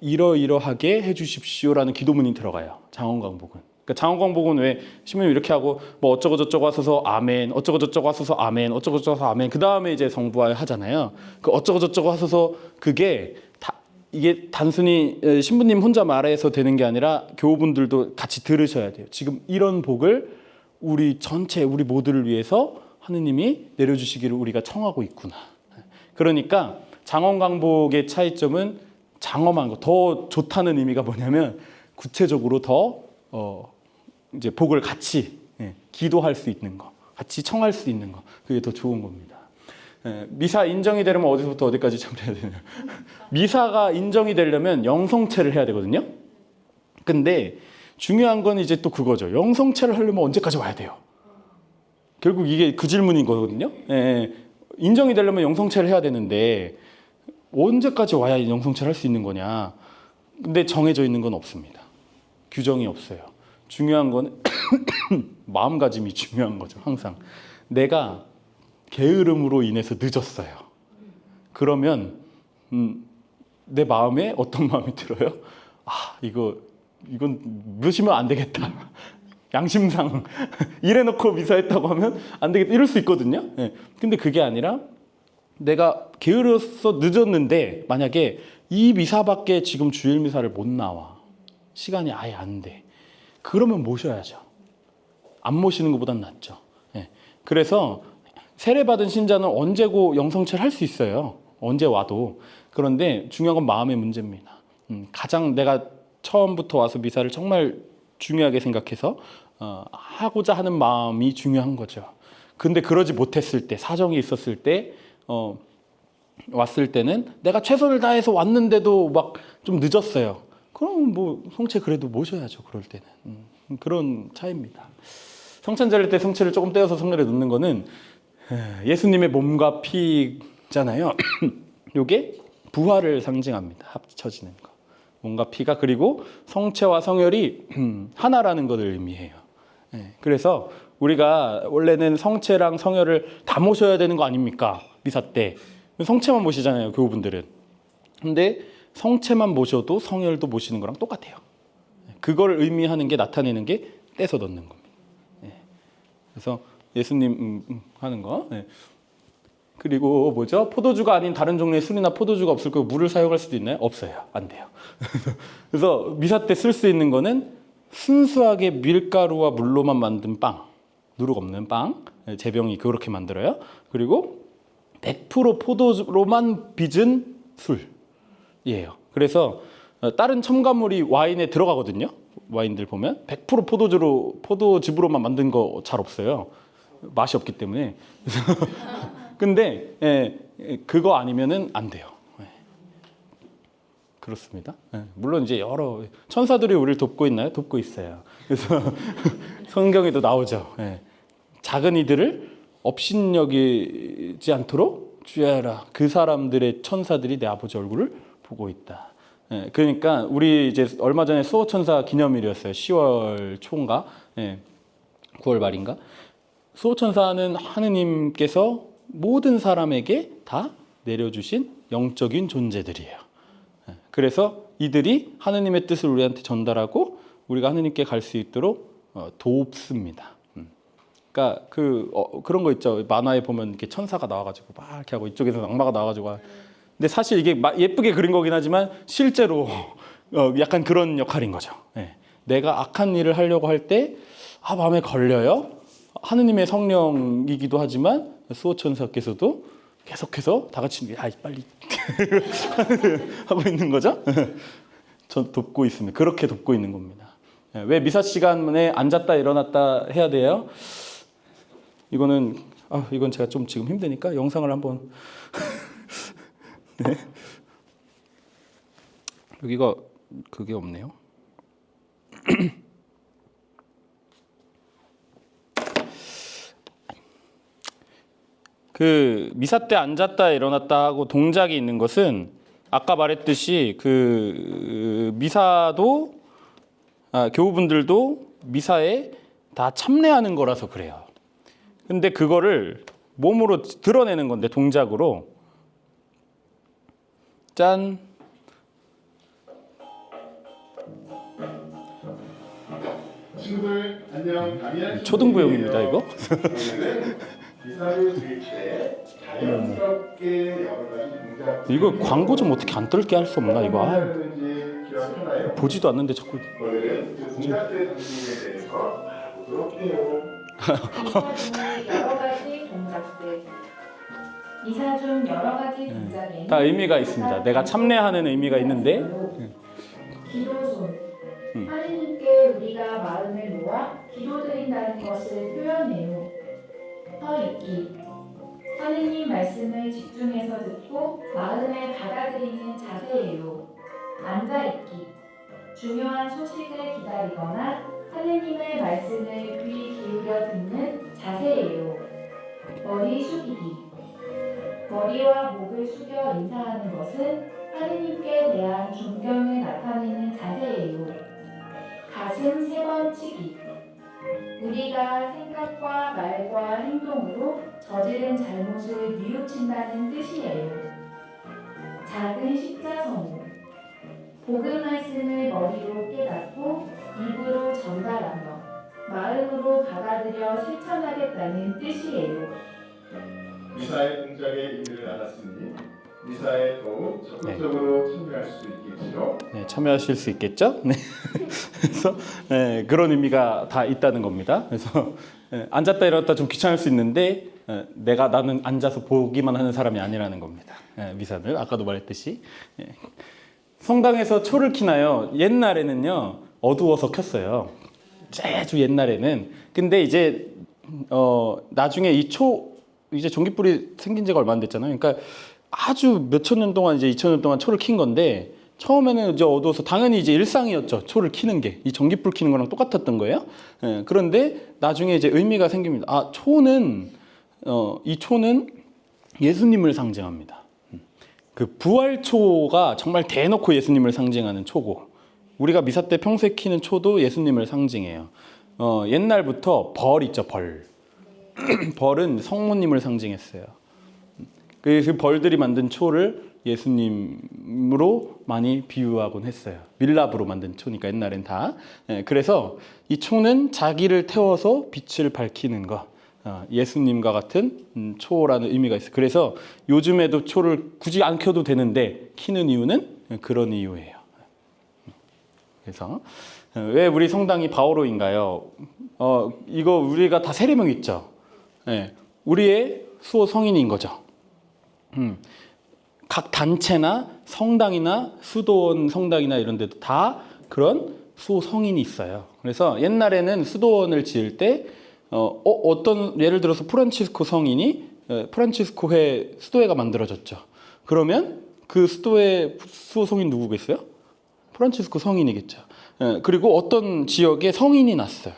이러이러하게 해주십시오라는 기도문이 들어가요. 장원강복은. 그러니까 장원강복은 왜 신부님 이렇게 하고 뭐 어쩌고 저쩌고 하소서 아멘, 어쩌고 저쩌고 하소서 아멘, 어쩌고 저쩌고 하소서 아멘. 그 다음에 이제 성부화 하잖아요. 그 어쩌고 저쩌고 하소서 그게 이게 단순히 신부님 혼자 말해서 되는 게 아니라 교우분들도 같이 들으셔야 돼요. 지금 이런 복을 우리 전체 우리 모두를 위해서 하느님이 내려주시기를 우리가 청하고 있구나. 그러니까 장엄강복의 차이점은 장엄한 거, 더 좋다는 의미가 뭐냐면 구체적으로 더 이제 복을 같이 기도할 수 있는 거, 같이 청할 수 있는 거, 그게 더 좋은 겁니다. 미사 인정이 되려면 어디서부터 어디까지 참여해야 되냐? 미사가 인정이 되려면 영성체를 해야 되거든요. 근데 중요한 건 이제 또 그거죠. 영성체를 하려면 언제까지 와야 돼요? 결국 이게 그 질문인 거거든요. 인정이 되려면 영성체를 해야 되는데 언제까지 와야 영성체를 할 수 있는 거냐? 근데 정해져 있는 건 없습니다. 규정이 없어요. 중요한 거는 마음가짐이 중요한 거죠. 항상 내가 게으름으로 인해서 늦었어요. 그러면 내 마음에 어떤 마음이 들어요? 이건 늦으면 안 되겠다. 양심상 이래놓고 미사했다고 하면 안 되겠다. 이럴 수 있거든요. 근데 그게 아니라 내가 게으르서 늦었는데 만약에 이 미사밖에 지금 주일 미사를 못 나와. 시간이 아예 안 돼. 그러면 모셔야죠. 안 모시는 것보단 낫죠. 그래서 세례받은 신자는 언제고 영성체를 할 수 있어요. 언제 와도. 그런데 중요한 건 마음의 문제입니다. 가장 내가 처음부터 와서 미사를 정말 중요하게 생각해서 하고자 하는 마음이 중요한 거죠. 근데 그러지 못했을 때, 사정이 있었을 때 왔을 때는 내가 최선을 다해서 왔는데도 막 좀 늦었어요. 그럼 뭐 성체 그래도 모셔야죠. 그럴 때는 그런 차이입니다. 성찬 차릴 때 성체를 조금 떼어서 성렬에 놓는 거는 예수님의 몸과 피잖아요. 요게 부활을 상징합니다. 합쳐지는 거. 몸과 피가 그리고 성체와 성혈이 하나라는 것을 의미해요. 그래서 우리가 원래는 성체랑 성혈을 다 모셔야 되는 거 아닙니까? 미사 때 성체만 모시잖아요. 교우분들은. 근데 성체만 모셔도 성혈도 모시는 거랑 똑같아요. 그걸 의미하는 게 나타내는 게 떼서 넣는 겁니다. 그래서 예수님 하는 거. 그리고 뭐죠? 포도주가 아닌 다른 종류의 술이나 포도주가 없을 거고 물을 사용할 수도 있나요? 없어요. 안 돼요. 그래서 미사 때 쓸 수 있는 거는 순수하게 밀가루와 물로만 만든 빵, 누룩 없는 빵, 제병이 그렇게 만들어요. 그리고 100% 포도로만 빚은 술이에요. 그래서 다른 첨가물이 와인에 들어가거든요. 와인들 보면 100% 포도즙으로만 만든 거 잘 없어요. 맛이 없기 때문에. 근데 그거 아니면은 안 돼요. 그렇습니다. 물론 이제 여러 천사들이 우리를 돕고 있나요? 돕고 있어요. 그래서 성경에도 나오죠. 작은 이들을 업신여기지 않도록 주의하라. 그 사람들의 천사들이 내 아버지 얼굴을 보고 있다. 그러니까 우리 이제 얼마 전에 수호천사 기념일이었어요. 10월 초인가, 9월 말인가. 수호천사는 하느님께서 모든 사람에게 다 내려주신 영적인 존재들이에요. 그래서 이들이 하느님의 뜻을 우리한테 전달하고 우리가 하느님께 갈 수 있도록 돕습니다. 그러니까 그런 거 있죠. 만화에 보면 이렇게 천사가 나와가지고 막 이렇게 하고 이쪽에서 악마가 나와가지고. 근데 사실 이게 예쁘게 그린 거긴 하지만 실제로 약간 그런 역할인 거죠. 내가 악한 일을 하려고 할 때 마음에 걸려요. 하느님의 성령이기도 하지만 수호천사께서도 계속해서 다 같이 빨리 하고 있는 거죠. 전 돕고 있습니다. 그렇게 돕고 있는 겁니다. 왜 미사 시간에 앉았다 일어났다 해야 돼요? 이건 제가 좀 지금 힘드니까 영상을 한번 네. 여기가 그게 없네요. 그 미사 때 앉았다 일어났다 하고 동작이 있는 것은 아까 말했듯이 그 미사도 교우분들도 미사에 다 참례하는 거라서 그래요. 근데 그거를 몸으로 드러내는 건데 동작으로 짠. 친구들 안녕. 다미안 초등부용입니다 이거. 미사를 드릴 때 자연스럽게 여러 가지 동작. 이거 광고 좀 어떻게 안 뜰게 할 수 없나 이거. 기억하나요? 보지도 않는데 자꾸. 오늘은 그 동작들 상징에 대해서 알아보도록 해요. 미사 중 여러 가지 동작들. 미사 중 여러 가지 동작에는 다 의미가 있습니다. 내가 참례하는 의미가 있는데. 기도손. 하느님께 우리가 마음을 모아 기도드린다는 것을 표현해요. 서 있기. 하느님 말씀을 집중해서 듣고 마음에 받아들이는 자세예요. 앉아 있기. 중요한 소식을 기다리거나 하느님의 말씀을 귀 기울여 듣는 자세예요. 머리 숙이기. 머리와 목을 숙여 인사하는 것은 하느님께 대한 존경을 나타내는 자세예요. 가슴 3번 치기. 우리가 생각과 말과 행동으로 저지른 잘못을 뉘우친다는 뜻이에요. 작은 십자성오. 복음 말씀을 머리로 깨닫고 입으로 전달하며 마음으로 받아들여 실천하겠다는 뜻이에요. 미사의 동작의 의미를 알았으니 미사에 더욱 적극적으로 참여할 수 있겠지요. 네, 참여하실 수 있겠죠? 네. 그래서 그런 의미가 다 있다는 겁니다. 그래서 앉았다 일어났다 좀 귀찮을 수 있는데 나는 앉아서 보기만 하는 사람이 아니라는 겁니다. 미사를 아까도 말했듯이 성당에서 초를 켜나요. 옛날에는요 어두워서 켰어요. 아주 옛날에는. 근데 이제 나중에 이제 전깃불이 생긴 지가 얼마 안 됐잖아요. 그러니까 아주 몇천 년 동안 이제 2000년 동안 초를 킨 건데 처음에는 이제 어두워서 당연히 이제 일상이었죠. 초를 켜는 게. 이 전깃불 켜는 거랑 똑같았던 거예요. 예, 그런데 나중에 이제 의미가 생깁니다. 아, 초는, 이 초는 예수님을 상징합니다. 그 부활초가 정말 대놓고 예수님을 상징하는 초고, 우리가 미사 때 평소에 켜는 초도 예수님을 상징해요. 옛날부터 벌 있죠, 벌. 벌은 성모님을 상징했어요. 그 벌들이 만든 초를 예수님으로 많이 비유하곤 했어요. 밀랍으로 만든 초니까 옛날엔 다. 그래서 이 초는 자기를 태워서 빛을 밝히는 것, 예수님과 같은 초라는 의미가 있어요. 그래서 요즘에도 초를 굳이 안 켜도 되는데 켜는 이유는 그런 이유예요. 그래서 왜 우리 성당이 바오로인가요? 이거 우리가 다 세례명 있죠. 우리의 수호 성인인 거죠. 각 단체나 성당이나 수도원 성당이나 이런 데도 다 그런 수호 성인이 있어요. 그래서 옛날에는 수도원을 지을 때 어떤 예를 들어서 프란치스코 성인이 프란치스코회 수도회가 만들어졌죠. 그러면 그 수도회 수호 성인 누구겠어요? 프란치스코 성인이겠죠. 그리고 어떤 지역에 성인이 났어요.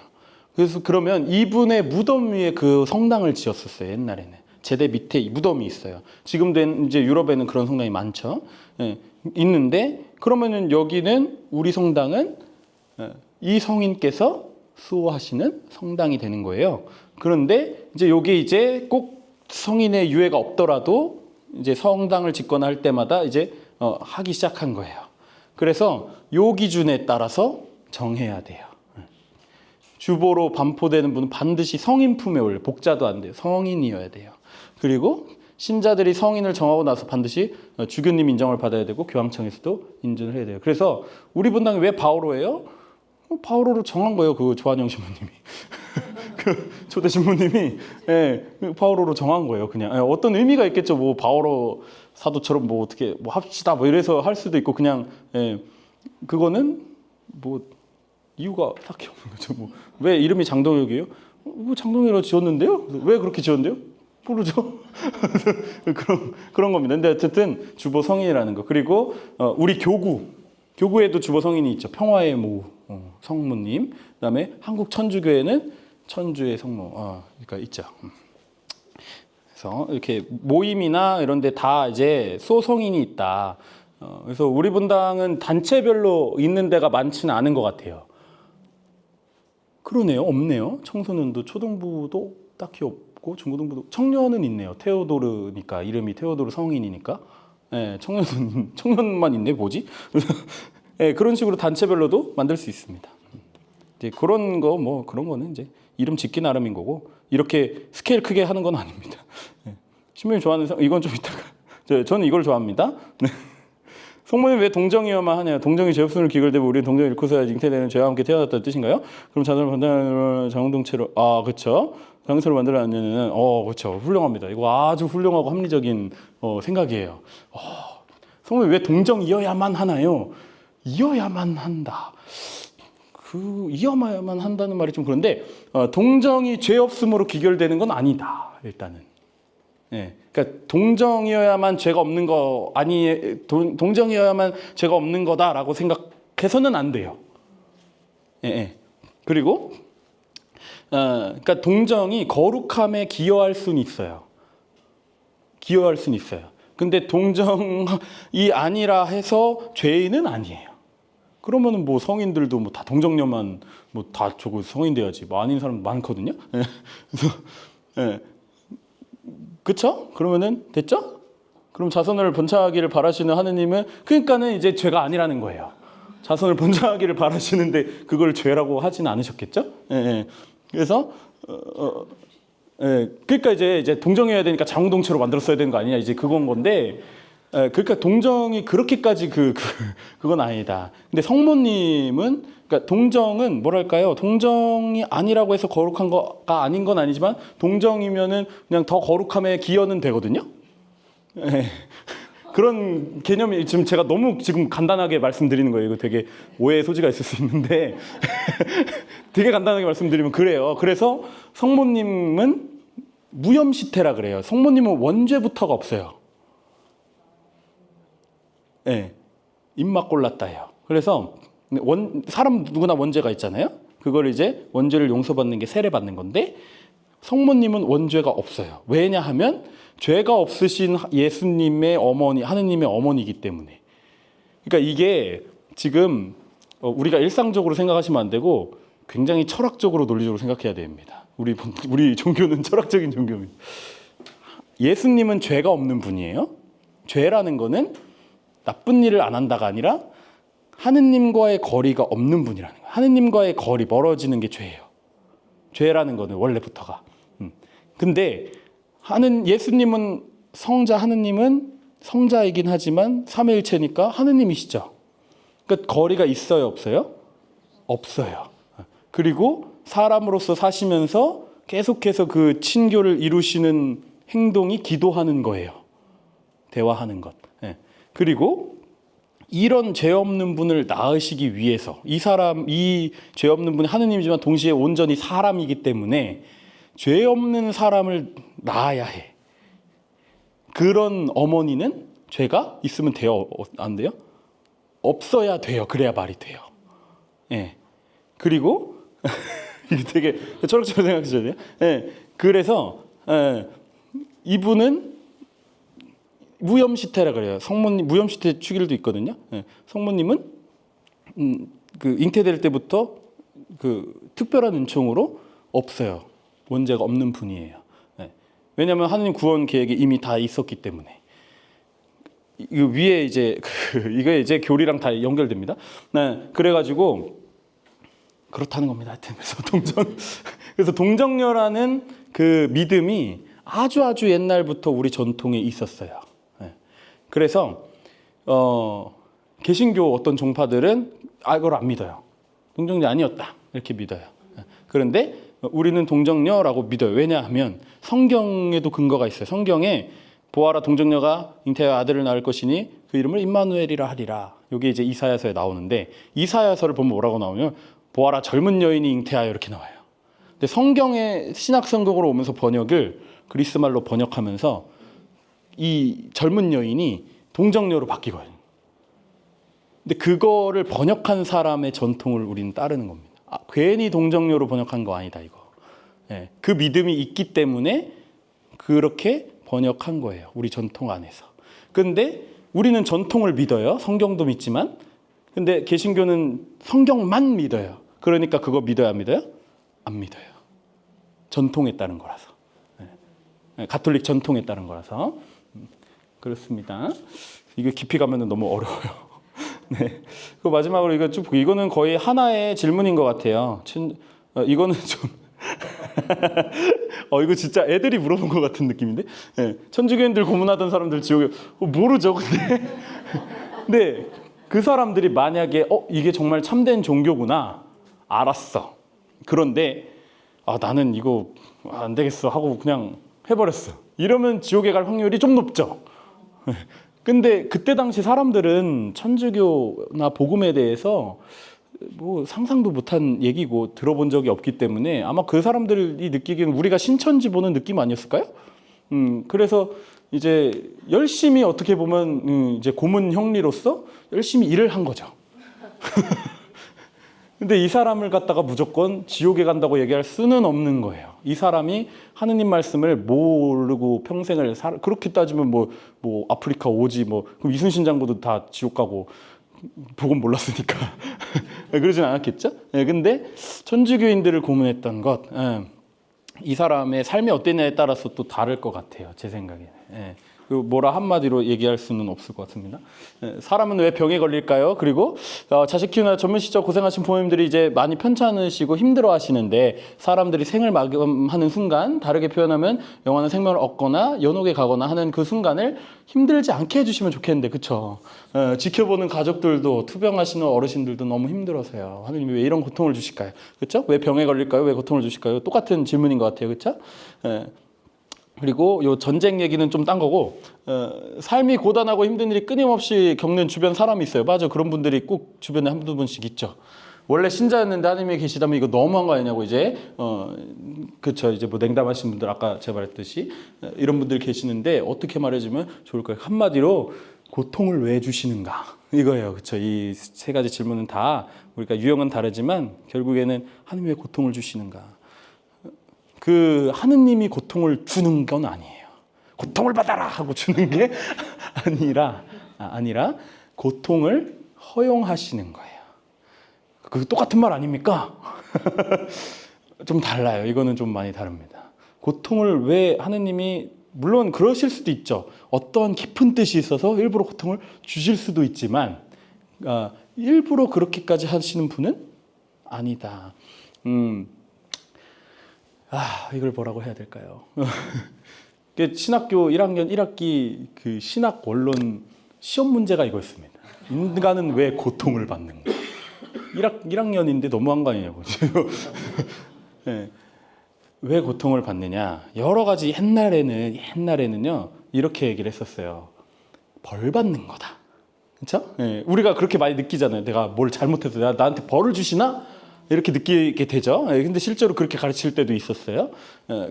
그래서 그러면 이분의 무덤 위에 그 성당을 지었었어요. 옛날에는. 제대 밑에 무덤이 있어요. 지금도 이제 유럽에는 그런 성당이 많죠. 있는데 그러면은 여기는 우리 성당은 이 성인께서 수호하시는 성당이 되는 거예요. 그런데 이제 요게 이제 꼭 성인의 유해가 없더라도 이제 성당을 짓거나 할 때마다 이제 하기 시작한 거예요. 그래서 요 기준에 따라서 정해야 돼요. 주보로 반포되는 분은 반드시 성인 품에 올려. 복자도 안 돼요. 성인이어야 돼요. 그리고 신자들이 성인을 정하고 나서 반드시 주교님 인정을 받아야 되고 교황청에서도 인정을 해야 돼요. 그래서 우리 분당이 왜 바오로예요? 바오로로 정한 거예요. 그 조한영 신부님이. 그 초대 신부님이 바오로로 정한 거예요. 그냥 어떤 의미가 있겠죠. 뭐 바오로 사도처럼 뭐 어떻게 뭐 합시다 뭐 이래서 할 수도 있고 그냥 그거는 뭐 이유가 딱히 없는 거죠. 뭐 왜 이름이 장동혁이에요? 뭐 장동혁으로 지었는데요? 왜 그렇게 지었는데요? 모르죠. 그런 겁니다. 근데 어쨌든 주보 성인이라는 거. 그리고 우리 교구에도 주보 성인이 있죠. 평화의 모 성모님. 그다음에 한국 천주교회는 천주의 성모. 그러니까 있죠. 그래서 이렇게 모임이나 이런 데 다 이제 소성인이 있다. 그래서 우리 분당은 단체별로 있는 데가 많지는 않은 것 같아요. 그러네요. 없네요. 청소년도 초등부도 딱히 없고 중고등부도 청년은 있네요. 테오도르니까 이름이 테오도르 성인이니까 청년만 있네. 뭐지? 그런 식으로 단체별로도 만들 수 있습니다. 이제 그런 거 뭐 그런 거는 이제 이름 짓기 나름인 거고 이렇게 스케일 크게 하는 건 아닙니다. 신부님 좋아하는 이건 좀 이따가 저는 이걸 좋아합니다. 성모님 왜 동정이어만 하냐? 동정이 죄업순을 기결되고 우리는 동정을 잃고서야 잉태되는 죄와 함께 태어났다는 뜻인가요? 그럼 자손을 번다는 장동체로 그렇죠. 장소를 만들어내는 그렇죠. 훌륭합니다. 이거 아주 훌륭하고 합리적인 생각이에요. 성모님 왜 동정이어야만 하나요? 이어야만 한다. 이어야만 한다는 말이 좀 그런데 동정이 죄 없음으로 기결되는 건 아니다. 일단은. 그러니까 동정이어야만 죄가 없는 거 동정이어야만 죄가 없는 거다라고 생각해서는 안 돼요. 그리고 그러니까 동정이 거룩함에 기여할 수는 있어요. 기여할 수는 있어요. 근데 동정이 아니라 해서 죄인은 아니에요. 그러면은 뭐 성인들도 뭐 다 동정녀만 뭐 다 저거 성인 돼야지. 뭐 아닌 사람 많거든요. 그래서 그쵸? 그러면은 됐죠? 그럼 자손을 번창하기를 바라시는 하느님은 그러니까는 이제 죄가 아니라는 거예요. 자손을 번창하기를 바라시는데 그걸 죄라고 하진 않으셨겠죠? 그래서 그러니까 이제 동정해야 되니까 장동체로 만들었어야 되는 거 아니냐 이제 그건 건데 그러니까 동정이 그렇게까지 그건 아니다. 근데 성모님은 그러니까 동정은 뭐랄까요? 동정이 아니라고 해서 거룩한 거가 아닌 건 아니지만 동정이면은 그냥 더 거룩함에 기여는 되거든요. 그런 개념이 지금 제가 너무 지금 간단하게 말씀드리는 거예요. 이거 되게 오해의 소지가 있을 수 있는데 되게 간단하게 말씀드리면 그래요. 그래서 성모님은 무염시태라 그래요. 성모님은 원죄부터가 없어요. 입맛 골랐다예요. 그래서 사람 누구나 원죄가 있잖아요. 그걸 이제 원죄를 용서받는 게 세례받는 건데 성모님은 원죄가 없어요. 왜냐하면 죄가 없으신 예수님의 어머니, 하느님의 어머니이기 때문에. 그러니까 이게 지금 우리가 일상적으로 생각하시면 안 되고 굉장히 철학적으로 논리적으로 생각해야 됩니다. 우리 종교는 철학적인 종교입니다. 예수님은 죄가 없는 분이에요. 죄라는 거는 나쁜 일을 안 한다가 아니라 하느님과의 거리가 없는 분이라는 거예요. 하느님과의 거리, 멀어지는 게 죄예요. 죄라는 거는 원래부터가. 근데 예수님은 성자, 하느님은 성자이긴 하지만 삼위일체니까 하느님이시죠. 그러니까 거리가 있어요, 없어요? 없어요. 그리고 사람으로서 사시면서 계속해서 그 친교를 이루시는 행동이 기도하는 거예요. 대화하는 것. 그리고 이런 죄 없는 분을 낳으시기 위해서 이 죄 없는 분이 하느님이지만 동시에 온전히 사람이기 때문에 죄 없는 사람을 낳아야 해. 그런 어머니는 죄가 있으면 돼요? 안 돼요? 없어야 돼요. 그래야 말이 돼요. 예. 그리고 이게 되게 철학적으로 생각하셔야 돼요. 예. 그래서 이분은 무염시태라 그래요. 성모님 무염시태 축일도 있거든요. 예. 성모님은 그 잉태될 때부터 그 특별한 은총으로 없어요. 원죄가 없는 분이에요. 예. 왜냐하면 하느님 구원 계획이 이미 다 있었기 때문에. 이 위에 이제 이게 이제 교리랑 다 연결됩니다. 네. 그래가지고 그렇다는 겁니다. 하여튼 그래서 동정녀라는 그 믿음이 아주 옛날부터 우리 전통에 있었어요. 네. 그래서 개신교 어떤 종파들은 이걸 안 믿어요. 동정녀 아니었다 이렇게 믿어요. 네. 그런데 우리는 동정녀라고 믿어요. 왜냐하면 성경에도 근거가 있어요. 성경에 보아라 동정녀가 잉태하여 아들을 낳을 것이니 그 이름을 임마누엘이라 하리라. 이게 이제 이사야서에 나오는데 이사야서를 보면 뭐라고 나오냐면 보아라 젊은 여인이 잉태하여 이렇게 나와요. 근데 성경의 신약성경으로 오면서 번역을 그리스말로 번역하면서 이 젊은 여인이 동정녀로 바뀌거든요. 근데 그거를 번역한 사람의 전통을 우리는 따르는 겁니다. 괜히 동정녀로 번역한 거 아니다 이거. 예, 그 믿음이 있기 때문에 그렇게 번역한 거예요. 우리 전통 안에서. 근데 우리는 전통을 믿어요. 성경도 믿지만. 근데 개신교는 성경만 믿어요. 그러니까 그거 믿어야 안 믿어요? 안 믿어요. 전통에 따른 거라서. 네. 가톨릭 전통에 따른 거라서. 그렇습니다. 이게 깊이 가면 너무 어려워요. 네. 그 마지막으로 이거는 거의 하나의 질문인 것 같아요. 이거는 좀 이거 진짜 애들이 물어본 것 같은 느낌인데. 네. 천주교인들 고문하던 사람들 지옥에 모르죠. 근데 그 사람들이 만약에 이게 정말 참된 종교구나 알았어. 그런데 나는 이거 안 되겠어 하고 그냥 해버렸어. 이러면 지옥에 갈 확률이 좀 높죠. 근데 그때 당시 사람들은 천주교나 복음에 대해서 뭐 상상도 못한 얘기고 들어본 적이 없기 때문에 아마 그 사람들이 느끼기에는 우리가 신천지 보는 느낌 아니었을까요? 그래서 이제 열심히 어떻게 보면 이제 고문 형리로서 열심히 일을 한 거죠. 근데 이 사람을 갖다가 무조건 지옥에 간다고 얘기할 수는 없는 거예요. 이 사람이 하느님 말씀을 모르고 평생을 그렇게 따지면 뭐 아프리카 오지 그럼 이순신 장군도 다 지옥 가고 복음 몰랐으니까 그러진 않았겠죠? 네, 근데 천주교인들을 고문했던 것, 이 사람의 삶이 어땠냐에 따라서 또 다를 것 같아요. 제 생각에는. 뭐라 한마디로 얘기할 수는 없을 것 같습니다. 사람은 왜 병에 걸릴까요? 그리고 자식 키우느라 전문 시절 고생하신 부모님들이 이제 많이 편찮으시고 힘들어 하시는데 사람들이 생을 마감하는 순간 다르게 표현하면 영원한 생명을 얻거나 연옥에 가거나 하는 그 순간을 힘들지 않게 해주시면 좋겠는데 그쵸? 지켜보는 가족들도 투병하시는 어르신들도 너무 힘들어서요. 하느님이 왜 이런 고통을 주실까요? 그쵸? 왜 병에 걸릴까요? 왜 고통을 주실까요? 똑같은 질문인 것 같아요. 그쵸? 그리고 요 전쟁 얘기는 좀 딴 거고 삶이 고단하고 힘든 일이 끊임없이 겪는 주변 사람이 있어요. 맞아. 그런 분들이 꼭 주변에 한두 분씩 있죠. 원래 신자였는데 하나님이 계시다면 이거 너무한 거 아니냐고 이제 그쵸. 이제 뭐 냉담하신 분들 아까 제가 말했듯이 이런 분들 계시는데 어떻게 말해주면 좋을까요? 한마디로 고통을 왜 주시는가? 이거예요. 그렇죠. 이 세 가지 질문은 다 우리가 유형은 다르지만 결국에는 하느님이 왜 고통을 주시는가? 그 하느님이 고통을 주는 건 아니에요. 고통을 받아라 하고 주는 게 아니라 고통을 허용하시는 거예요. 그 똑같은 말 아닙니까? 좀 달라요. 이거는 좀 많이 다릅니다. 고통을 왜 하느님이 물론 그러실 수도 있죠. 어떠한 깊은 뜻이 있어서 일부러 고통을 주실 수도 있지만 일부러 그렇게까지 하시는 분은 아니다. 이걸 뭐라고 해야 될까요? 신학교 1학년 1학기 그 신학 원론 시험 문제가 이거였습니다. 인간은 왜 고통을 받는가? 1학년인데 너무한 거 아니냐고. 네. 왜 고통을 받느냐? 여러 가지 옛날에는요 이렇게 얘기를 했었어요. 벌 받는 거다. 그렇죠? 네. 우리가 그렇게 많이 느끼잖아요. 내가 뭘 잘못해서 나한테 벌을 주시나? 이렇게 느끼게 되죠. 근데 실제로 그렇게 가르칠 때도 있었어요.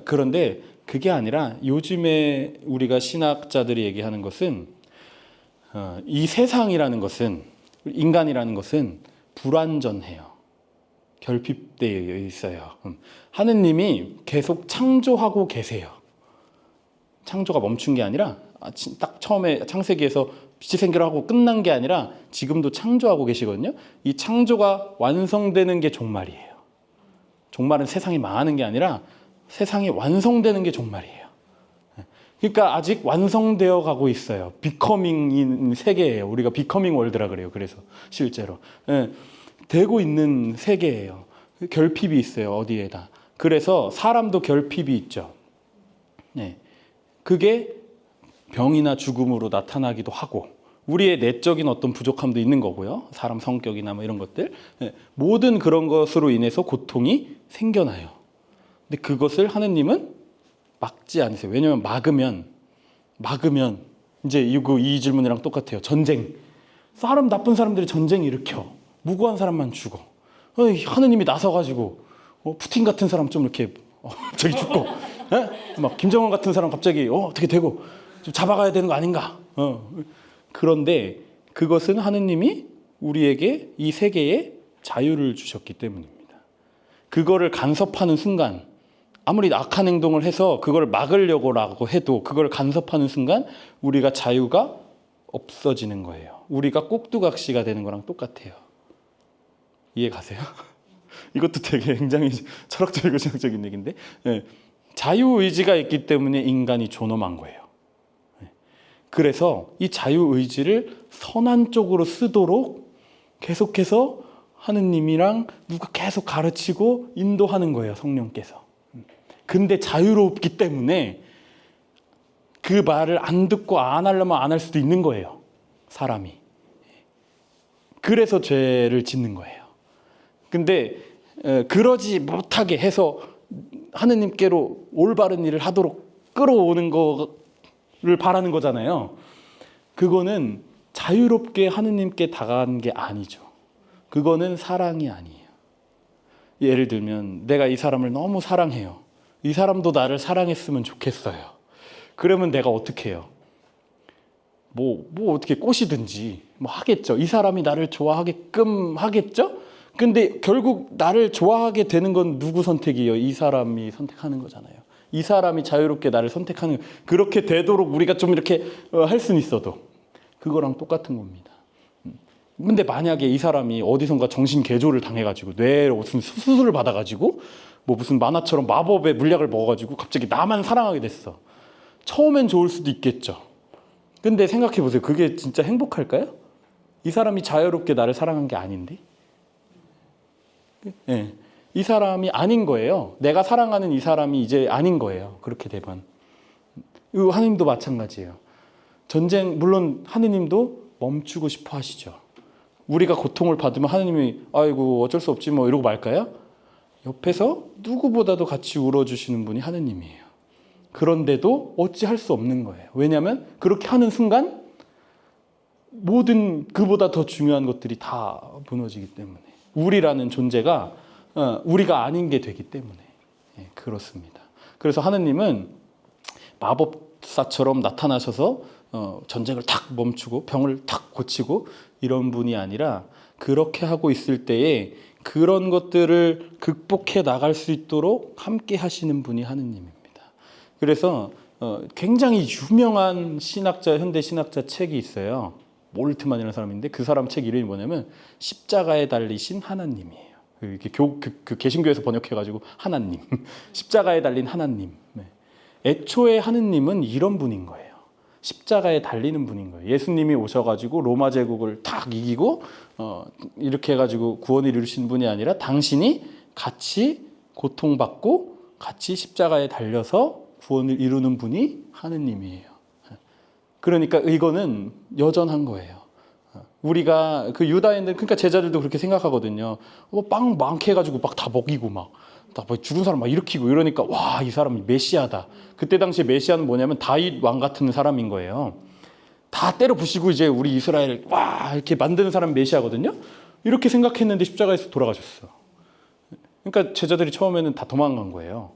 그런데 그게 아니라 요즘에 우리가 신학자들이 얘기하는 것은 이 세상이라는 것은 인간이라는 것은 불완전해요. 결핍되어 있어요. 하느님이 계속 창조하고 계세요. 창조가 멈춘 게 아니라 딱 처음에 창세기에서 빛이 생기라 하고 끝난 게 아니라 지금도 창조하고 계시거든요. 이 창조가 완성되는 게 종말이에요. 종말은 세상이 망하는 게 아니라 세상이 완성되는 게 종말이에요. 그러니까 아직 완성되어 가고 있어요. 비커밍인 세계예요. 우리가 비커밍 월드라 그래요. 그래서 실제로 되고 있는 세계예요. 결핍이 있어요. 어디에다. 그래서 사람도 결핍이 있죠. 네. 그게 병이나 죽음으로 나타나기도 하고 우리의 내적인 어떤 부족함도 있는 거고요. 사람 성격이나 뭐 이런 것들. 모든 그런 것으로 인해서 고통이 생겨나요. 근데 그것을 하느님은 막지 않으세요. 왜냐하면 막으면 이제 이 질문이랑 똑같아요. 전쟁. 나쁜 사람들이 전쟁 일으켜. 무고한 사람만 죽어. 하느님이 나서가지고 푸틴 같은 사람 좀 이렇게 갑자기 죽고 막 김정은 같은 사람 갑자기 어떻게 되고 좀 잡아가야 되는 거 아닌가. 그런데 그것은 하느님이 우리에게 이 세계에 자유를 주셨기 때문입니다. 그거를 간섭하는 순간 아무리 악한 행동을 해서 그걸 막으려고 해도 그걸 간섭하는 순간 우리가 자유가 없어지는 거예요. 우리가 꼭두각시가 되는 거랑 똑같아요. 이해 가세요? 이것도 되게 굉장히 철학적이고 신학적인 얘기인데 자유의지가 있기 때문에 인간이 존엄한 거예요. 그래서 이 자유의지를 선한 쪽으로 쓰도록 계속해서 하느님이랑 누가 계속 가르치고 인도하는 거예요. 성령께서. 근데 자유롭기 때문에 그 말을 안 듣고 안 하려면 안 할 수도 있는 거예요. 사람이. 그래서 죄를 짓는 거예요. 근데 그러지 못하게 해서 하느님께로 올바른 일을 하도록 끌어오는 거를 바라는 거잖아요. 그거는 자유롭게 하느님께 다가가는 게 아니죠. 그거는 사랑이 아니에요. 예를 들면 내가 이 사람을 너무 사랑해요. 이 사람도 나를 사랑했으면 좋겠어요. 그러면 내가 어떻게 해요? 뭐 어떻게 꼬시든지 뭐 하겠죠. 이 사람이 나를 좋아하게끔 하겠죠? 근데 결국 나를 좋아하게 되는 건 누구 선택이에요? 이 사람이 선택하는 거잖아요. 이 사람이 자유롭게 나를 선택하는, 그렇게 되도록 우리가 좀 이렇게 할 수는 있어도 그거랑 똑같은 겁니다. 근데 만약에 이 사람이 어디선가 정신 개조를 당해가지고 뇌에 무슨 수술을 받아가지고 뭐 무슨 만화처럼 마법의 물약을 먹어가지고 갑자기 나만 사랑하게 됐어. 처음엔 좋을 수도 있겠죠. 근데 생각해 보세요. 그게 진짜 행복할까요? 이 사람이 자유롭게 나를 사랑한 게 아닌데? 네. 이 사람이 아닌 거예요. 내가 사랑하는 이 사람이 이제 아닌 거예요. 그렇게 되면. 하느님도 마찬가지예요. 전쟁, 물론 하느님도 멈추고 싶어 하시죠. 우리가 고통을 받으면 하느님이 아이고 어쩔 수 없지 뭐 이러고 말까요? 옆에서 누구보다도 같이 울어주시는 분이 하느님이에요. 그런데도 어찌할 수 없는 거예요. 왜냐하면 그렇게 하는 순간 모든 그보다 더 중요한 것들이 다 무너지기 때문에. 우리라는 존재가 우리가 아닌 게 되기 때문에 그렇습니다. 그래서 하느님은 마법사처럼 나타나셔서 전쟁을 탁 멈추고 병을 탁 고치고 이런 분이 아니라 그렇게 하고 있을 때에 그런 것들을 극복해 나갈 수 있도록 함께 하시는 분이 하느님입니다. 그래서 굉장히 유명한 신학자, 현대 신학자 책이 있어요. 몰트만이라는 사람인데 그 사람 책 이름이 뭐냐면 십자가에 달리신 하나님이에요. 이렇게 그 개신교에서 번역해가지고 하나님, 십자가에 달린 하나님. 네. 애초에 하느님은 이런 분인 거예요. 십자가에 달리는 분인 거예요. 예수님이 오셔가지고 로마 제국을 탁 이기고 이렇게 해가지고 구원을 이루신 분이 아니라 당신이 같이 고통받고 같이 십자가에 달려서 구원을 이루는 분이 하느님이에요. 그러니까 이거는 여전한 거예요. 우리가 그 유다인들, 그러니까 제자들도 그렇게 생각하거든요. 빵 많게 해가지고 막 다 먹이고 막 죽은 사람 막 일으키고 이러니까 와, 이 사람이 메시아다. 그때 당시에 메시아는 뭐냐면 다윗 왕 같은 사람인 거예요. 다 때려 부시고 이제 우리 이스라엘 와 이렇게 만드는 사람이 메시아거든요. 이렇게 생각했는데 십자가에서 돌아가셨어. 그러니까 제자들이 처음에는 다 도망간 거예요.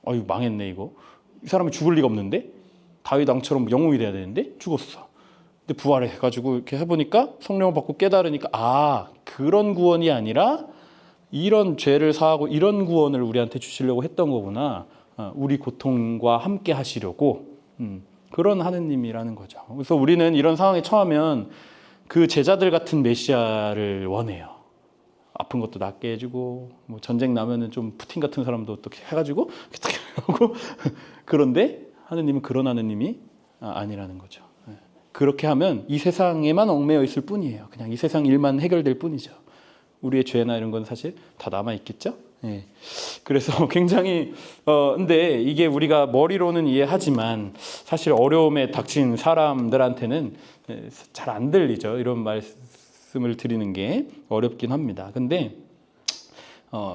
이거 망했네 이거. 이 사람이 죽을 리가 없는데 다윗 왕처럼 영웅이 돼야 되는데 죽었어. 근데 부활해가지고 이렇게 해보니까 성령을 받고 깨달으니까 그런 구원이 아니라 이런 죄를 사하고 이런 구원을 우리한테 주시려고 했던 거구나. 우리 고통과 함께 하시려고 그런 하느님이라는 거죠. 그래서 우리는 이런 상황에 처하면 그 제자들 같은 메시아를 원해요. 아픈 것도 낫게 해주고 뭐 전쟁 나면은 좀 푸틴 같은 사람도 어떻게 해가지고 하고 그런데 하느님은 그런 하느님이 아니라는 거죠. 그렇게 하면 이 세상에만 얽매여 있을 뿐이에요. 그냥 이 세상 일만 해결될 뿐이죠. 우리의 죄나 이런 건 사실 다 남아 있겠죠. 예. 그래서 굉장히 근데 이게 우리가 머리로는 이해하지만 사실 어려움에 닥친 사람들한테는 잘 안 들리죠. 이런 말씀을 드리는 게 어렵긴 합니다. 근데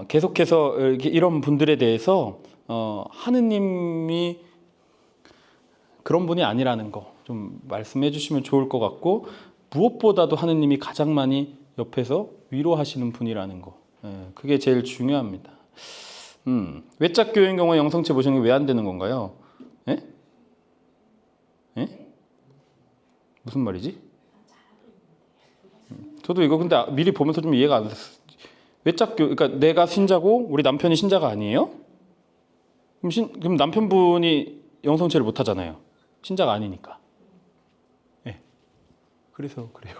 계속해서 이런 분들에 대해서 하느님이 그런 분이 아니라는 거 좀 말씀해 주시면 좋을 것 같고, 무엇보다도 하느님이 가장 많이 옆에서 위로하시는 분이라는 거, 그게 제일 중요합니다. 외짝 교회인 경우에 영성체 보시는 게 왜 안 되는 건가요? 예? 예? 무슨 말이지? 저도 이거 근데 미리 보면서 좀 이해가 안 됐어요. 외짝 교, 그러니까 내가 신자고 우리 남편이 신자가 아니에요? 그럼 남편분이 영성체를 못 하잖아요. 신자가 아니니까. 예. 그래서 그래요.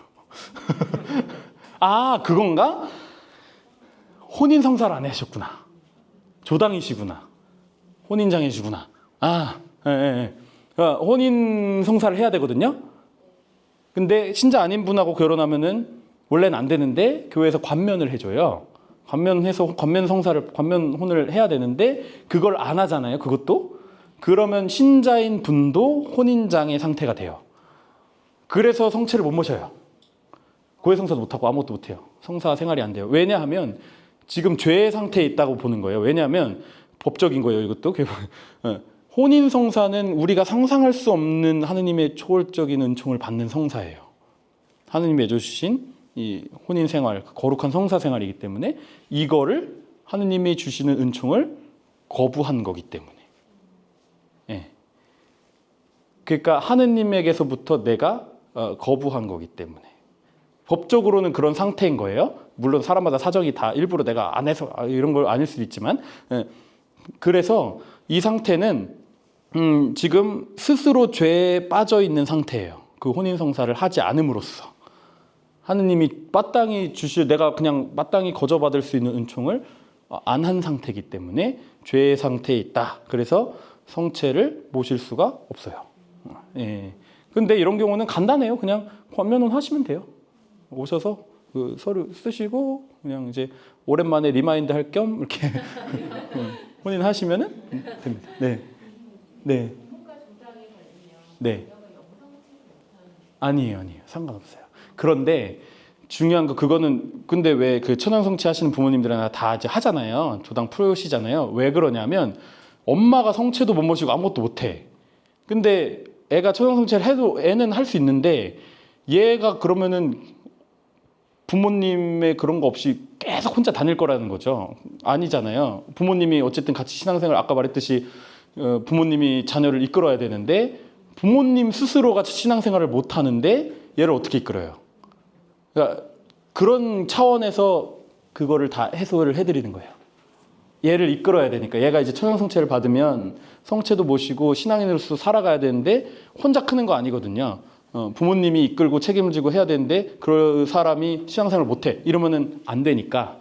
그건가? 혼인 성사를 안 하셨구나. 조당이시구나. 혼인장애시구나. 그러니까 혼인 성사를 해야 되거든요. 근데 신자 아닌 분하고 결혼하면은 원래는 안 되는데 교회에서 관면을 해줘요. 관면해서 관면혼을 해야 되는데 그걸 안 하잖아요. 그것도. 그러면 신자인 분도 혼인장애 상태가 돼요. 그래서 성체를 못 모셔요. 고해성사도 못하고 아무것도 못해요. 성사 생활이 안 돼요. 왜냐하면 지금 죄의 상태에 있다고 보는 거예요. 왜냐하면 법적인 거예요. 이것도. 혼인 성사는 우리가 상상할 수 없는 하느님의 초월적인 은총을 받는 성사예요. 하느님이 해주신 이 혼인 생활, 거룩한 성사 생활이기 때문에 이거를 하느님이 주시는 은총을 거부한 거기 때문에. 예. 그러니까 하느님에게서부터 내가 거부한 거기 때문에. 법적으로는 그런 상태인 거예요. 물론 사람마다 사정이 다 일부러 내가 안 해서 이런 걸 아닐 수도 있지만, 그래서 이 상태는 지금 스스로 죄에 빠져 있는 상태예요. 그 혼인 성사를 하지 않음으로써 하느님이 마땅히 내가 그냥 마땅히 거저받을 수 있는 은총을 안 한 상태이기 때문에 죄의 상태에 있다. 그래서 성체를 모실 수가 없어요. 예. 근데 이런 경우는 간단해요. 그냥 관면혼 하시면 돼요. 오셔서 그 서류 쓰시고 그냥 이제 오랜만에 리마인드 할 겸 이렇게 혼인하시면은 됩니다. 네. 네. 네. 아니에요. 상관없어요. 그런데 중요한 거 그거는 근데 왜 그 천연성체 하시는 부모님들이나 다 이제 하잖아요. 조당 푸시잖아요. 왜 그러냐면 엄마가 성체도 못 모시고 아무것도 못 해. 근데 애가 천연성체를 해도 애는 할 수 있는데 얘가 그러면은 부모님의 그런 거 없이 계속 혼자 다닐 거라는 거죠. 아니잖아요. 부모님이 어쨌든 같이 신앙생활 아까 말했듯이 부모님이 자녀를 이끌어야 되는데 부모님 스스로가 신앙생활을 못 하는데 얘를 어떻게 이끌어요? 그러니까 그런 차원에서 그거를 다 해소를 해드리는 거예요. 얘를 이끌어야 되니까 얘가 이제 처형성체를 받으면 성체도 모시고 신앙인으로서 살아가야 되는데 혼자 크는 거 아니거든요. 부모님이 이끌고 책임을 지고 해야 되는데 그 사람이 신앙생활을 못해 이러면은 안 되니까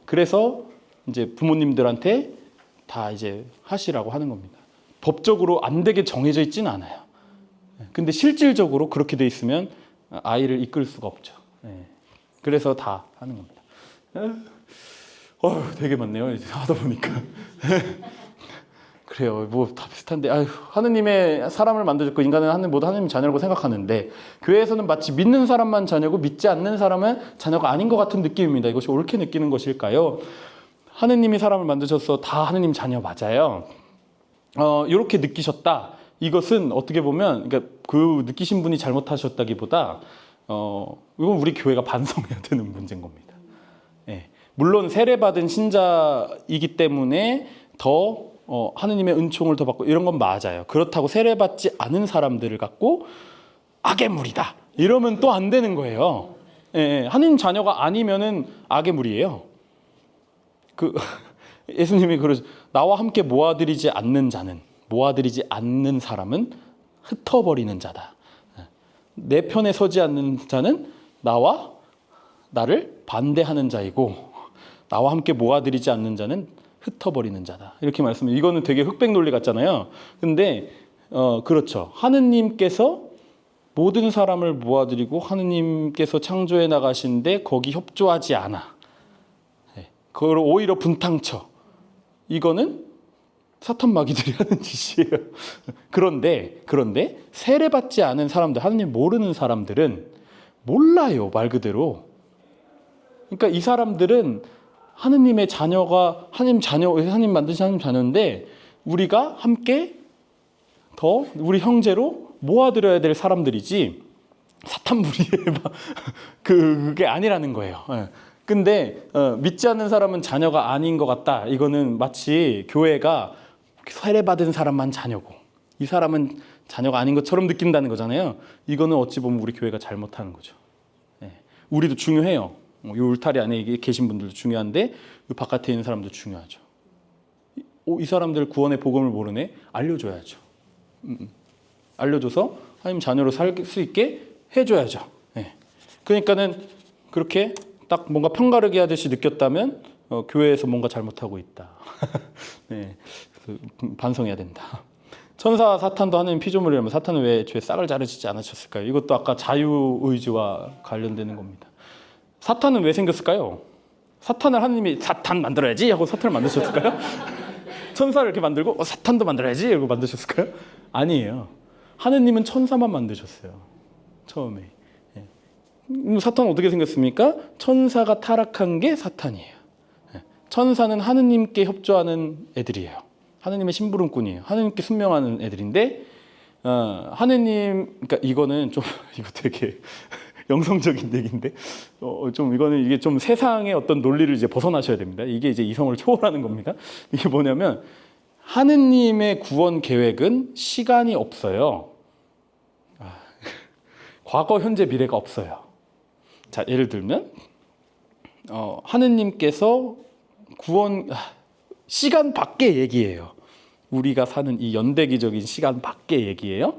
그래서 이제 부모님들한테 다 이제 하시라고 하는 겁니다. 법적으로 안 되게 정해져 있지는 않아요. 근데 실질적으로 그렇게 돼 있으면 아이를 이끌 수가 없죠. 그래서 다 하는 겁니다. 되게 많네요. 이제 하다 보니까. 그래요. 뭐 다 비슷한데, 하느님의 사람을 만들었고 인간은 모두 하느님 자녀라고 생각하는데 교회에서는 마치 믿는 사람만 자녀고 믿지 않는 사람은 자녀가 아닌 것 같은 느낌입니다. 이것이 옳게 느끼는 것일까요? 하느님이 사람을 만드셔서 다 하느님 자녀 맞아요. 이렇게 느끼셨다. 이것은 어떻게 보면 그러니까 그 느끼신 분이 잘못하셨다기보다 이건 우리 교회가 반성해야 되는 문제인 겁니다. 물론 세례받은 신자이기 때문에 더 하느님의 은총을 더 받고 이런 건 맞아요. 그렇다고 세례받지 않은 사람들을 갖고 악의 물이다 이러면 또 안 되는 거예요. 하느님 자녀가 아니면은 악의 물이에요. 예수님이 그러죠. 나와 함께 모아들이지 않는 사람은 흩어버리는 자다. 내 편에 서지 않는 자는 나를 반대하는 자이고 나와 함께 모아들이지 않는 자는 흩어버리는 자다. 이렇게 말씀을 이거는 되게 흑백 논리 같잖아요. 근데 그렇죠. 하느님께서 모든 사람을 모아들이고 하느님께서 창조해 나가신데 거기 협조하지 않아. 그걸 오히려 분탕쳐. 이거는 사탄 마귀들이 하는 짓이에요. 그런데 세례받지 않은 사람들, 하느님 모르는 사람들은 몰라요, 말 그대로. 그러니까 이 사람들은 하느님의 자녀가 하느님 만드신 하느님 자녀인데 우리가 함께 더 우리 형제로 모아들여야 될 사람들이지 사탄 무리의 그게 아니라는 거예요. 근데 믿지 않는 사람은 자녀가 아닌 것 같다. 이거는 마치 교회가 세례받은 사람만 자녀고 이 사람은 자녀가 아닌 것처럼 느낀다는 거잖아요. 이거는 어찌 보면 우리 교회가 잘못하는 거죠. 우리도 중요해요. 이 울타리 안에 계신 분들도 중요한데 이 바깥에 있는 사람도 중요하죠. 이 사람들 구원의 복음을 모르네? 알려줘야죠. 알려줘서 하나님 자녀로 살 수 있게 해줘야죠. 그러니까는 그렇게 딱 뭔가 편가르기 하듯이 느꼈다면 교회에서 뭔가 잘못하고 있다. 반성해야 된다. 천사 사탄도 하느님 피조물이라면 사탄은 왜 죄 싹을 자르시지 않으셨을까요? 이것도 아까 자유의지와 관련되는 겁니다. 사탄은 왜 생겼을까요? 사탄을 하느님이 사탄 만들어야지 하고 사탄을 만드셨을까요? 천사를 이렇게 만들고 사탄도 만들어야지 이러고 만드셨을까요? 아니에요. 하느님은 천사만 만드셨어요. 처음에. 사탄은 어떻게 생겼습니까? 천사가 타락한 게 사탄이에요. 천사는 하느님께 협조하는 애들이에요. 하느님의 심부름꾼이에요. 하느님께 순명하는 애들인데 그러니까 이거는 좀 이거 되게 영성적인 얘기인데 이게 좀 세상의 어떤 논리를 이제 벗어나셔야 됩니다. 이게 이제 이성을 초월하는 겁니다. 이게 뭐냐면 하느님의 구원 계획은 시간이 없어요. 과거, 현재, 미래가 없어요. 자, 예를 들면 하느님께서 시간 밖의 얘기예요. 우리가 사는 이 연대기적인 시간 밖의 얘기예요.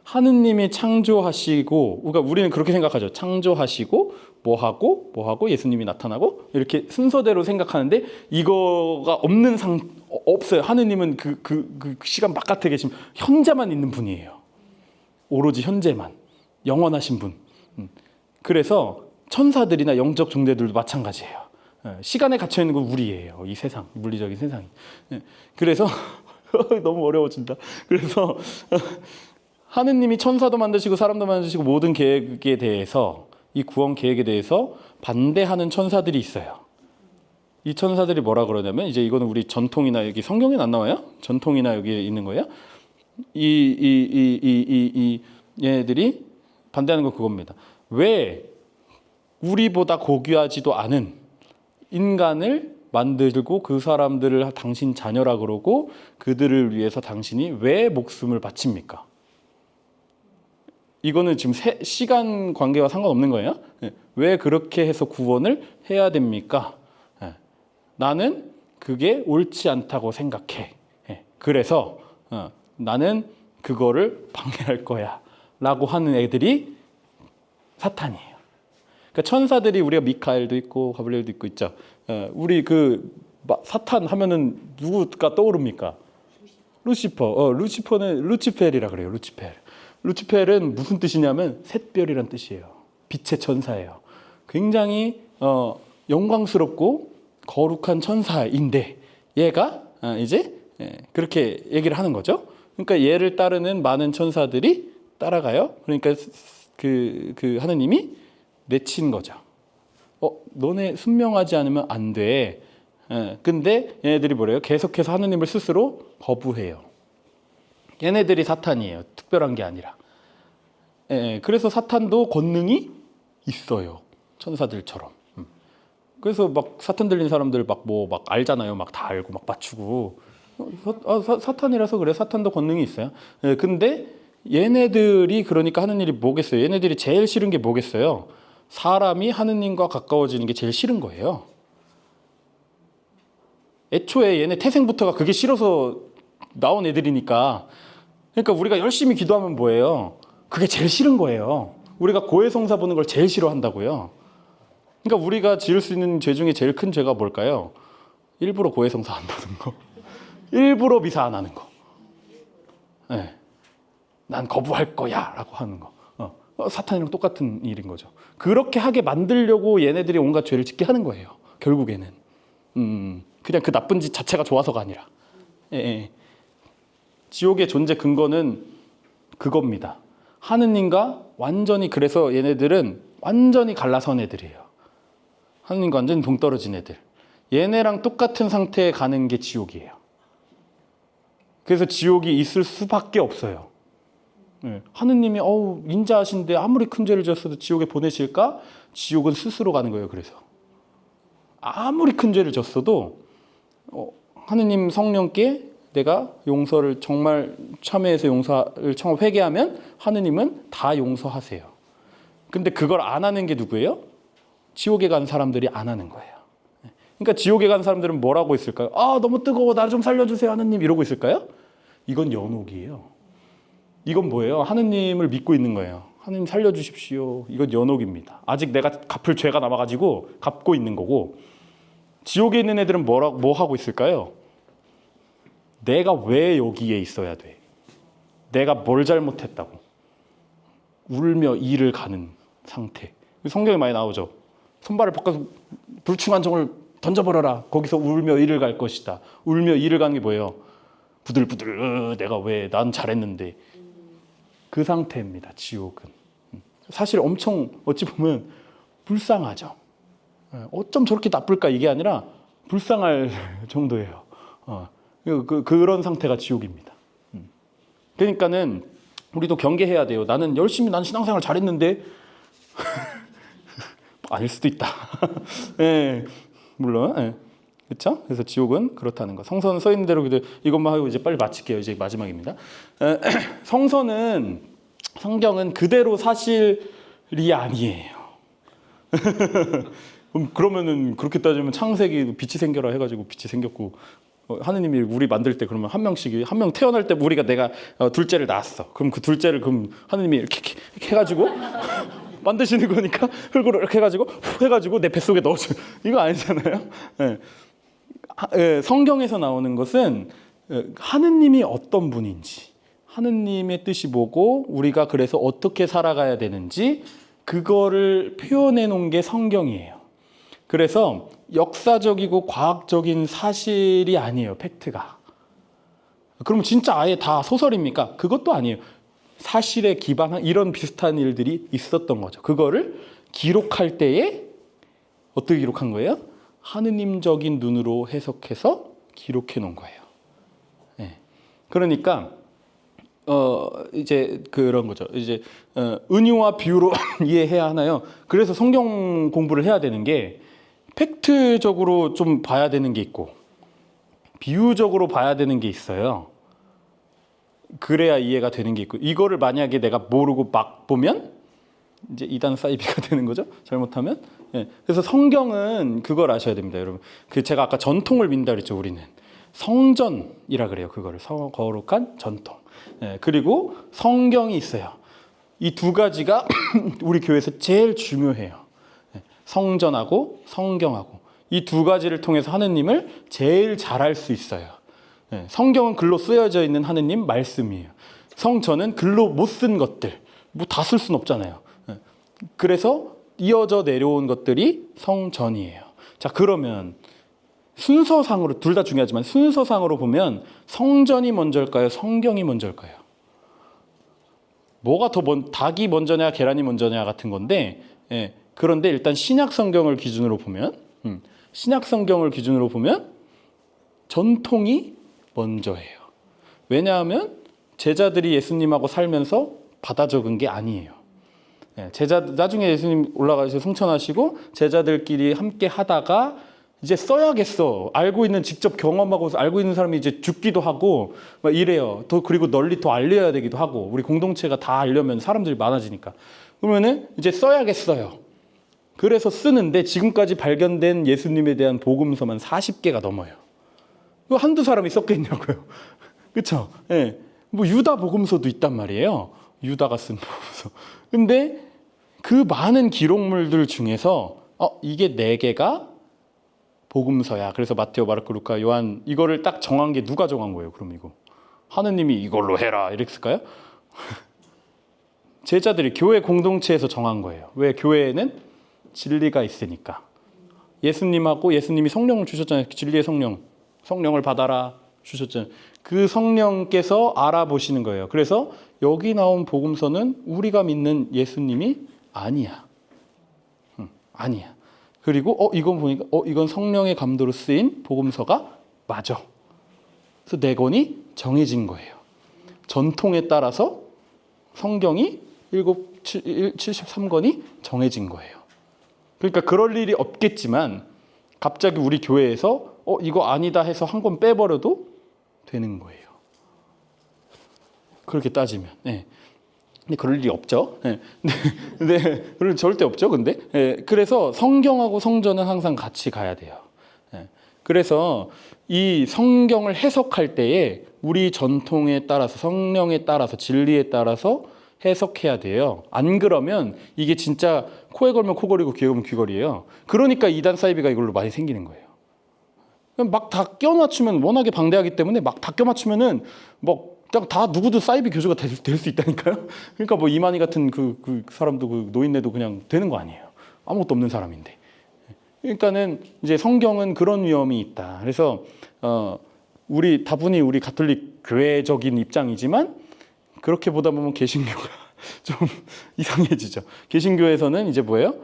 하느님이 창조하시고, 그러니까 우리는 그렇게 생각하죠. 창조하시고 뭐하고 예수님이 나타나고 이렇게 순서대로 생각하는데 이거가 없어요. 하느님은 그 시간 바깥에 계신 현재만 있는 분이에요. 오로지 현재만 영원하신 분. 그래서 천사들이나 영적 존재들도 마찬가지예요. 시간에 갇혀 있는 건 우리예요. 이 세상, 물리적인 세상이. 그래서 너무 어려워진다. 그래서 하느님이 천사도 만드시고 사람도 만드시고 모든 계획에 대해서 이 구원 계획에 대해서 반대하는 천사들이 있어요. 이 천사들이 뭐라 그러냐면 이제 이거는 우리 전통이나 여기 성경에 안 나와요? 전통이나 여기 있는 거예요? 얘네들이 반대하는 건 그겁니다. 왜 우리보다 고귀하지도 않은 인간을 만들고 그 사람들을 당신 자녀라 그러고 그들을 위해서 당신이 왜 목숨을 바칩니까? 이거는 지금 시간 관계와 상관없는 거예요. 예. 왜 그렇게 해서 구원을 해야 됩니까? 예. 나는 그게 옳지 않다고 생각해. 예. 그래서 나는 그거를 방해할 거야 라고 하는 애들이 사탄이에요. 그러니까 천사들이 우리가 미카엘도 있고 가브리엘도 있고 있죠. 우리 사탄 하면은 누구가 떠오릅니까? 루시퍼. 루시퍼는 루치펠이라 그래요. 루치펠은 무슨 뜻이냐면 샛별이란 뜻이에요. 빛의 천사예요. 굉장히 영광스럽고 거룩한 천사인데 얘가 이제 그렇게 얘기를 하는 거죠. 그러니까 얘를 따르는 많은 천사들이 따라가요. 그러니까 그 하느님이 내친 거죠. 너네 순명하지 않으면 안 돼. 근데 얘네들이 뭐래요? 계속해서 하느님을 스스로 거부해요. 얘네들이 사탄이에요. 특별한 게 아니라. 그래서 사탄도 권능이 있어요. 천사들처럼. 그래서 막 사탄 들린 사람들 막 알잖아요. 막 다 알고 막 맞추고. 사탄이라서 그래. 사탄도 권능이 있어요. 근데 얘네들이 그러니까 하는 일이 뭐겠어요? 얘네들이 제일 싫은 게 뭐겠어요? 사람이 하느님과 가까워지는 게 제일 싫은 거예요. 애초에 얘네 태생부터가 그게 싫어서 나온 애들이니까. 그러니까 우리가 열심히 기도하면 뭐예요? 그게 제일 싫은 거예요. 우리가 고해성사 보는 걸 제일 싫어한다고요. 그러니까 우리가 지을 수 있는 죄 중에 제일 큰 죄가 뭘까요? 일부러 고해성사 안 보는 거. 일부러 미사 안 하는 거. 네. 난 거부할 거야 라고 하는 거. 사탄이랑 똑같은 일인 거죠. 그렇게 하게 만들려고 얘네들이 온갖 죄를 짓게 하는 거예요. 결국에는. 그냥 그 나쁜 짓 자체가 좋아서가 아니라. 지옥의 존재 근거는 그겁니다. 하느님과 완전히, 그래서 얘네들은 완전히 갈라선 애들이에요. 하느님과 완전히 동떨어진 애들. 얘네랑 똑같은 상태에 가는 게 지옥이에요. 그래서 지옥이 있을 수밖에 없어요. 하느님이 인자하신데 아무리 큰 죄를 졌어도 지옥에 보내실까? 지옥은 스스로 가는 거예요. 그래서 아무리 큰 죄를 졌어도 하느님 성령께 내가 용서를 정말 참회해서 용서를 회개하면 하느님은 다 용서하세요. 근데 그걸 안 하는 게 누구예요? 지옥에 간 사람들이 안 하는 거예요. 그러니까 지옥에 간 사람들은 뭐라고 있을까요? 너무 뜨거워, 나 좀 살려주세요 하느님, 이러고 있을까요? 이건 연옥이에요. 이건 뭐예요? 하느님을 믿고 있는 거예요. 하느님 살려주십시오. 이건 연옥입니다. 아직 내가 갚을 죄가 남아가지고 갚고 있는 거고, 지옥에 있는 애들은 뭐 하고 있을까요? 내가 왜 여기에 있어야 돼? 내가 뭘 잘못했다고 울며 이를 가는 상태. 성경에 많이 나오죠. 손발을 바꿔서 불충한 종을 던져버려라. 거기서 울며 이를 갈 것이다. 울며 이를 가는 게 뭐예요? 부들부들 내가 왜, 난 잘했는데. 그 상태입니다. 지옥은. 사실 엄청 어찌 보면 불쌍하죠. 어쩜 저렇게 나쁠까 이게 아니라 불쌍할 정도예요. 그런 상태가 지옥입니다. 그러니까는 우리도 경계해야 돼요. 난 신앙생활 잘했는데 아닐 수도 있다. 물론. 그렇죠? 그래서 지옥은 그렇다는 거. 성서는 써 있는 대로 이것만 하고 이제 빨리 마칠게요. 이제 마지막입니다. 성경은 그대로 사실이 아니에요. 그러면은 그렇게 따지면 창세기 빛이 생겨라 해가지고 빛이 생겼고, 하느님이 우리 만들 때 그러면 한 명 태어날 때 내가 둘째를 낳았어. 그럼 그 둘째를 하느님이 이렇게 해가지고 만드시는 거니까 흙으로 이렇게 해가지고 내 뱃속에 넣어줘. 이거 아니잖아요. 성경에서 나오는 것은 하느님이 어떤 분인지, 하느님의 뜻이 뭐고 우리가 그래서 어떻게 살아가야 되는지 그거를 표현해 놓은 게 성경이에요. 그래서 역사적이고 과학적인 사실이 아니에요. 팩트가. 그러면 진짜 아예 다 소설입니까? 그것도 아니에요. 사실에 기반한 이런 비슷한 일들이 있었던 거죠. 그거를 기록할 때에 어떻게 기록한 거예요? 하느님적인 눈으로 해석해서 기록해 놓은 거예요. 그러니까 이제 그런 거죠. 이제 은유와 비유로 이해해야 하나요? 그래서 성경 공부를 해야 되는 게 팩트적으로 좀 봐야 되는 게 있고 비유적으로 봐야 되는 게 있어요. 그래야 이해가 되는 게 있고 이거를 만약에 내가 모르고 막 보면 이제 이단 사이비가 되는 거죠. 잘못하면. 예. 그래서 성경은 그걸 아셔야 됩니다, 여러분. 그 제가 아까 전통을 민다 그랬죠. 우리는 성전이라 그래요. 그거를 거룩한 전통. 예. 그리고 성경이 있어요. 이 두 가지가 우리 교회에서 제일 중요해요. 예. 성전하고 성경하고 이 두 가지를 통해서 하느님을 제일 잘할 수 있어요. 예. 성경은 글로 쓰여져 있는 하느님 말씀이에요. 성전은 글로 못 쓴 것들 뭐 다 쓸 수는 없잖아요. 예. 그래서 이어져 내려온 것들이 성전이에요. 자, 그러면 순서상으로 둘 다 중요하지만 순서상으로 보면 성전이 먼저일까요? 성경이 먼저일까요? 뭐가 더 닭이 먼저냐 계란이 먼저냐 같은 건데, 예, 그런데 일단 신약 성경을 기준으로 보면 신약 성경을 기준으로 보면 전통이 먼저예요. 왜냐하면 제자들이 예수님하고 살면서 받아 적은 게 아니에요. 예, 나중에 예수님 올라가셔서 승천하시고 제자들끼리 함께 하다가 이제 써야겠어. 알고 있는 직접 경험하고 알고 있는 사람이 이제 죽기도 하고 막 이래요. 그리고 널리 더 알려야 되기도 하고 우리 공동체가 다 알려면 사람들이 많아지니까 그러면은 이제 써야겠어요. 그래서 쓰는데 지금까지 발견된 예수님에 대한 복음서만 40개가 넘어요. 이거 한두 사람이 썼겠냐고요. 그렇죠? 예. 뭐 유다 복음서도 있단 말이에요. 유다가 쓴 복음서. 근데 그 많은 기록물들 중에서 이게 4개가 복음서야. 그래서 마테오, 마르코, 루카, 요한 이거를 딱 정한 게 누가 정한 거예요? 그럼 이거 하느님이 이걸로 해라 이랬을까요? 제자들이 교회 공동체에서 정한 거예요. 왜? 교회에는 진리가 있으니까. 예수님하고 예수님이 성령을 주셨잖아요. 진리의 성령을 받아라 주셨잖아요. 그 성령께서 알아보시는 거예요. 그래서 여기 나온 복음서는 우리가 믿는 예수님이 아니야. 아니야. 그리고 이건 보니까 이건 성령의 감도로 쓰인 복음서가 맞아. 그래서 4권이 정해진 거예요. 전통에 따라서 성경이 73권이 정해진 거예요. 그러니까 그럴 일이 없겠지만 갑자기 우리 교회에서 이거 아니다 해서 한 권 빼버려도 되는 거예요. 그렇게 따지면. 네. 근데 그럴 일이 없죠. 네. 그럴 일 절대 없죠. 근데 그래서 성경하고 성전은 항상 같이 가야 돼요. 그래서 이 성경을 해석할 때에 우리 전통에 따라서 성령에 따라서 진리에 따라서 해석해야 돼요. 안 그러면 이게 진짜 코에 걸면 코걸이고 귀에 걸면 귀걸이에요. 그러니까 이단 사이비가 이걸로 많이 생기는 거예요. 막 다 껴 맞추면 워낙에 방대하기 때문에 막 다 껴 맞추면은 다 누구도 사이비 교주가 될 수 있다니까요. 그러니까 뭐 이만희 같은 그 사람도 그 노인네도 그냥 되는 거 아니에요. 아무것도 없는 사람인데. 그러니까는 이제 성경은 그런 위험이 있다. 그래서 다분히 우리 가톨릭 교회적인 입장이지만 그렇게 보다 보면 개신교가 좀 이상해지죠. 개신교에서는 이제 뭐예요?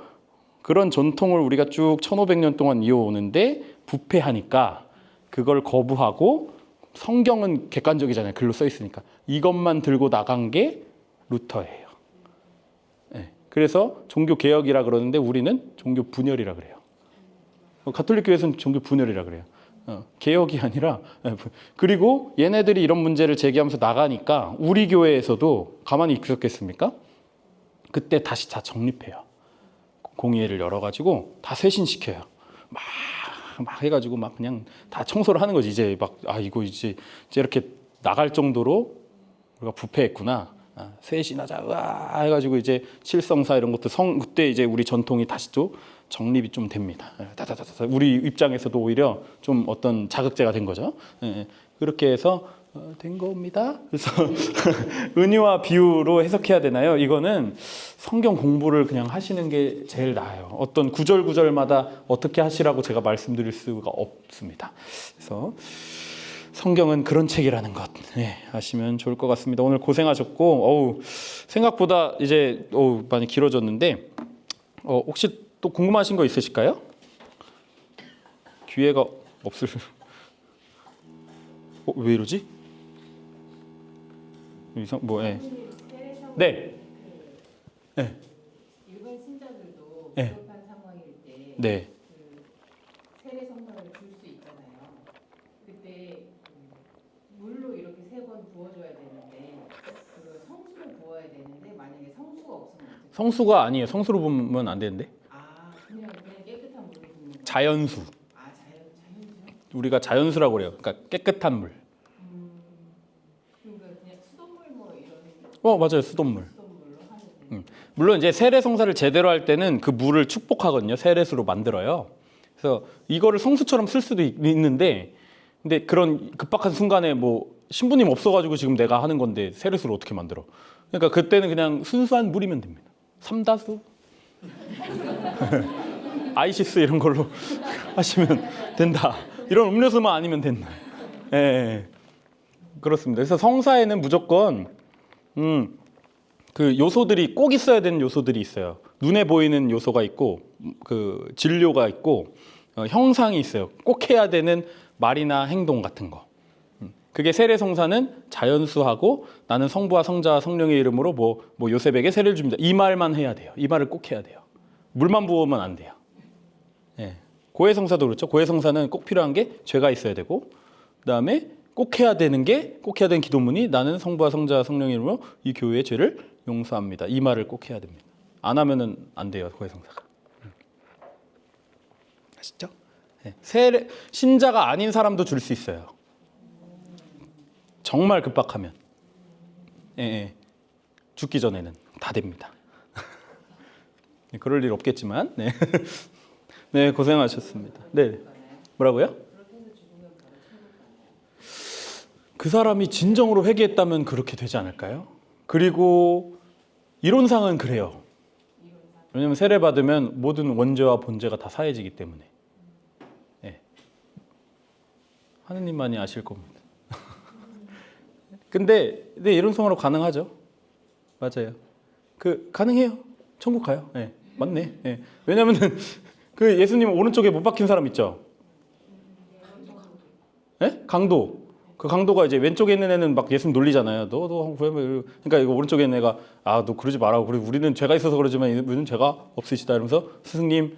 그런 전통을 우리가 쭉 1500년 동안 이어오는데 부패하니까 그걸 거부하고 성경은 객관적이잖아요. 글로 써 있으니까. 이것만 들고 나간 게 루터예요. 네. 그래서 종교 개혁이라 그러는데 우리는 종교 분열이라 그래요. 가톨릭 교회에서는 종교 분열이라 그래요. 개혁이 아니라. 그리고 얘네들이 이런 문제를 제기하면서 나가니까 우리 교회에서도 가만히 있었겠습니까? 그때 다시 다 정립해요. 공의회를 열어가지고 다 쇄신시켜요. 막 해가지고 막 그냥 다 청소를 하는 거지. 이제 이거 이제 이렇게 나갈 정도로 우리가 부패했구나. 쇄신하자. 으아 해가지고 이제 칠성사 이런 것도 그때 이제 우리 전통이 다시 또 정립이 좀 됩니다. 우리 입장에서도 오히려 좀 어떤 자극제가 된 거죠. 그렇게 해서 된 겁니다. 그래서 은유와 비유로 해석해야 되나요? 이거는 성경 공부를 그냥 하시는 게 제일 나아요. 어떤 구절마다 어떻게 하시라고 제가 말씀드릴 수가 없습니다. 그래서 성경은 그런 책이라는 것 아시면 좋을 것 같습니다. 오늘 고생하셨고 생각보다 이제 많이 길어졌는데 혹시 또 궁금하신 거 있으실까요? 기회가 없을. 왜 이러지? 네. 일반 신자들도 네. 비겁한 상황일 때 네. 세례 성령을 줄 수 있잖아요. 그때 물로 이렇게 3번 부어줘야 되는데 성수가 아니에요. 성수로 보면 안 되는데. 아 그냥 깨끗한 물을 붓는 거. 자연수. 아 자연수요? 우리가 자연수라고 그래요. 그러니까 깨끗한 물. 그러니까 그냥 수돗물 뭐 이런 맞아요. 수돗물. 수돗물로 하는 데. 물론 이제 세례성사를 제대로 할 때는 그 물을 축복하거든요. 세례수로 만들어요. 그래서 이거를 성수처럼 쓸 수도 있는데, 근데 그런 급박한 순간에 뭐 신부님 없어가지고 지금 내가 하는 건데 세례수를 어떻게 만들어? 그러니까 그때는 그냥 순수한 물이면 됩니다. 삼다수, 아이시스 이런 걸로 하시면 된다. 이런 음료수만 아니면 된다. 예, 그렇습니다. 그래서 성사에는 무조건 그 요소들이 꼭 있어야 되는 요소들이 있어요. 눈에 보이는 요소가 있고, 그 진료가 있고, 형상이 있어요. 꼭 해야 되는 말이나 행동 같은 거. 그게 세례성사는 자연수하고 나는 성부와 성자와 성령의 이름으로 뭐 요셉에게 세례를 줍니다. 이 말만 해야 돼요. 이 말을 꼭 해야 돼요. 물만 부으면 안 돼요. 예. 고해성사도 그렇죠. 고해성사는 꼭 필요한 게 죄가 있어야 되고, 그다음에 꼭 해야 되는 기도문이 나는 성부와 성자와 성령의 이름으로 이 교회의 죄를 용서합니다. 이 말을 꼭 해야 됩니다. 안 하면은 안 돼요. 고해성사가. 아시죠? 네. 신자가 아닌 사람도 줄 수 있어요. 정말 급박하면. 예. 죽기 전에는 다 됩니다. 그럴 일 없겠지만. 네. 네, 고생하셨습니다. 네. 뭐라고요? 그 사람이 진정으로 회개했다면 그렇게 되지 않을까요? 그리고 이론상은 그래요. 왜냐하면 세례 받으면 모든 원죄와 본죄가 다 사해지기 때문에. 네. 하느님만이 아실 겁니다. 근데 이론상으로 가능하죠. 맞아요. 가능해요. 천국 가요. 네. 맞네. 네. 왜냐하면은 그 예수님 오른쪽에 못 박힌 사람 있죠. 네? 강도. 그 강도가 이제 왼쪽에 있는 애는 막 예수님 놀리잖아요. 너도 그러니까 이거 오른쪽에 있는 애가 너 그러지 말라고. 그리고 우리는 죄가 있어서 그러지만 우리는 죄가 없으시다. 이러면서 스승님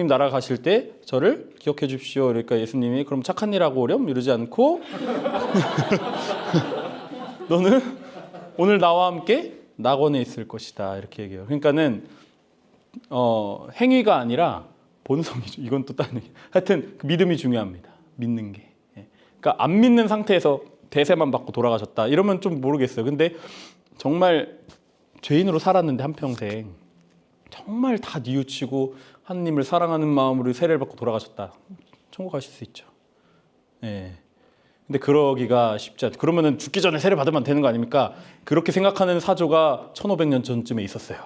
날아가실 때 저를 기억해 주십시오. 그러니까 예수님이 그럼 착한 일 하고 오렴 이러지 않고 너는 오늘 나와 함께 낙원에 있을 것이다. 이렇게 얘기해요. 그러니까는 행위가 아니라 본성이죠. 이건 또 다른 얘기. 하여튼 그 믿음이 중요합니다. 믿는 게. 그러니까 안 믿는 상태에서 대세만 받고 돌아가셨다. 이러면 좀 모르겠어요. 근데 정말 죄인으로 살았는데 한평생 정말 다 뉘우치고 하느님을 사랑하는 마음으로 세례를 받고 돌아가셨다. 천국 가실 수 있죠. 예. 근데 그러기가 쉽지 않죠. 그러면은 죽기 전에 세례 받으면 되는 거 아닙니까? 그렇게 생각하는 사조가 1500년 전쯤에 있었어요.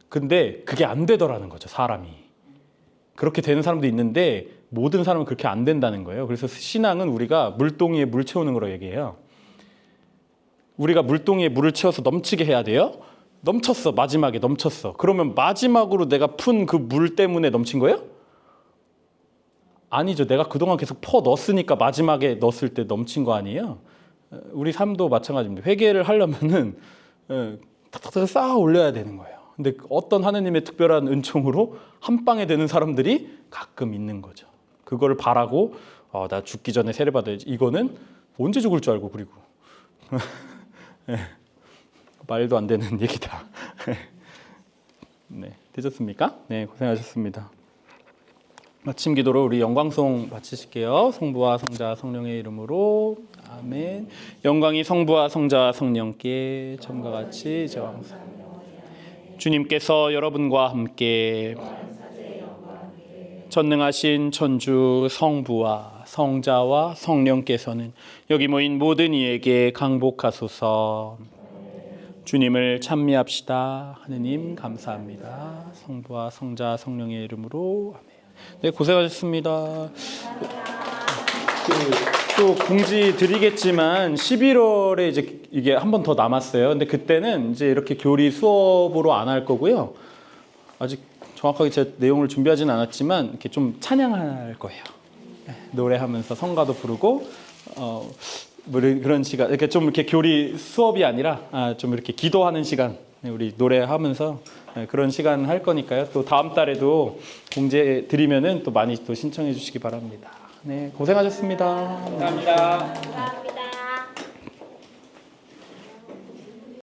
근데 그게 안 되더라는 거죠, 사람이. 그렇게 되는 사람도 있는데 모든 사람은 그렇게 안 된다는 거예요. 그래서 신앙은 우리가 물동이에 물 채우는 거라고 얘기해요. 우리가 물동이에 물을 채워서 넘치게 해야 돼요. 넘쳤어. 마지막에 넘쳤어. 그러면 마지막으로 내가 푼 그 물 때문에 넘친 거예요? 아니죠. 내가 그동안 계속 퍼 넣었으니까 마지막에 넣었을 때 넘친 거 아니에요? 우리 삶도 마찬가지입니다. 회개를 하려면은 탁탁탁 쌓아 올려야 되는 거예요. 근데 어떤 하느님의 특별한 은총으로 한 방에 되는 사람들이 가끔 있는 거죠. 그거를 바라고 나 죽기 전에 세례 받아야지. 이거는 언제 죽을 줄 알고 그리고 네. 말도 안 되는 얘기다. 네, 되셨습니까? 네, 고생하셨습니다. 마침 기도로 우리 영광송 바치실게요. 성부와 성자 성령의 이름으로 아멘. 영광이 성부와 성자 성령께 처음과 같이 이제와 항상. 주님께서 여러분과 함께 전능하신 천주 성부와 성자와 성령께서는 여기 모인 모든 이에게 강복하소서. 주님을 찬미합시다. 하느님 감사합니다. 성부와 성자 성령의 이름으로 아멘. 네, 고생하셨습니다. 또 공지 드리겠지만 11월에 이제 이게 한 번 더 남았어요. 근데 그때는 이제 이렇게 교리 수업으로 안 할 거고요. 아직 정확하게 제 내용을 준비하지는 않았지만 이렇게 좀 찬양할 거예요. 노래하면서 성가도 부르고 뭐 그런 시간 이렇게 좀 이렇게 교리 수업이 아니라 좀 이렇게 기도하는 시간 우리 노래하면서 그런 시간 할 거니까요. 또 다음 달에도 공지 드리면은 또 많이 또 신청해 주시기 바랍니다. 네, 고생하셨습니다. 감사합니다.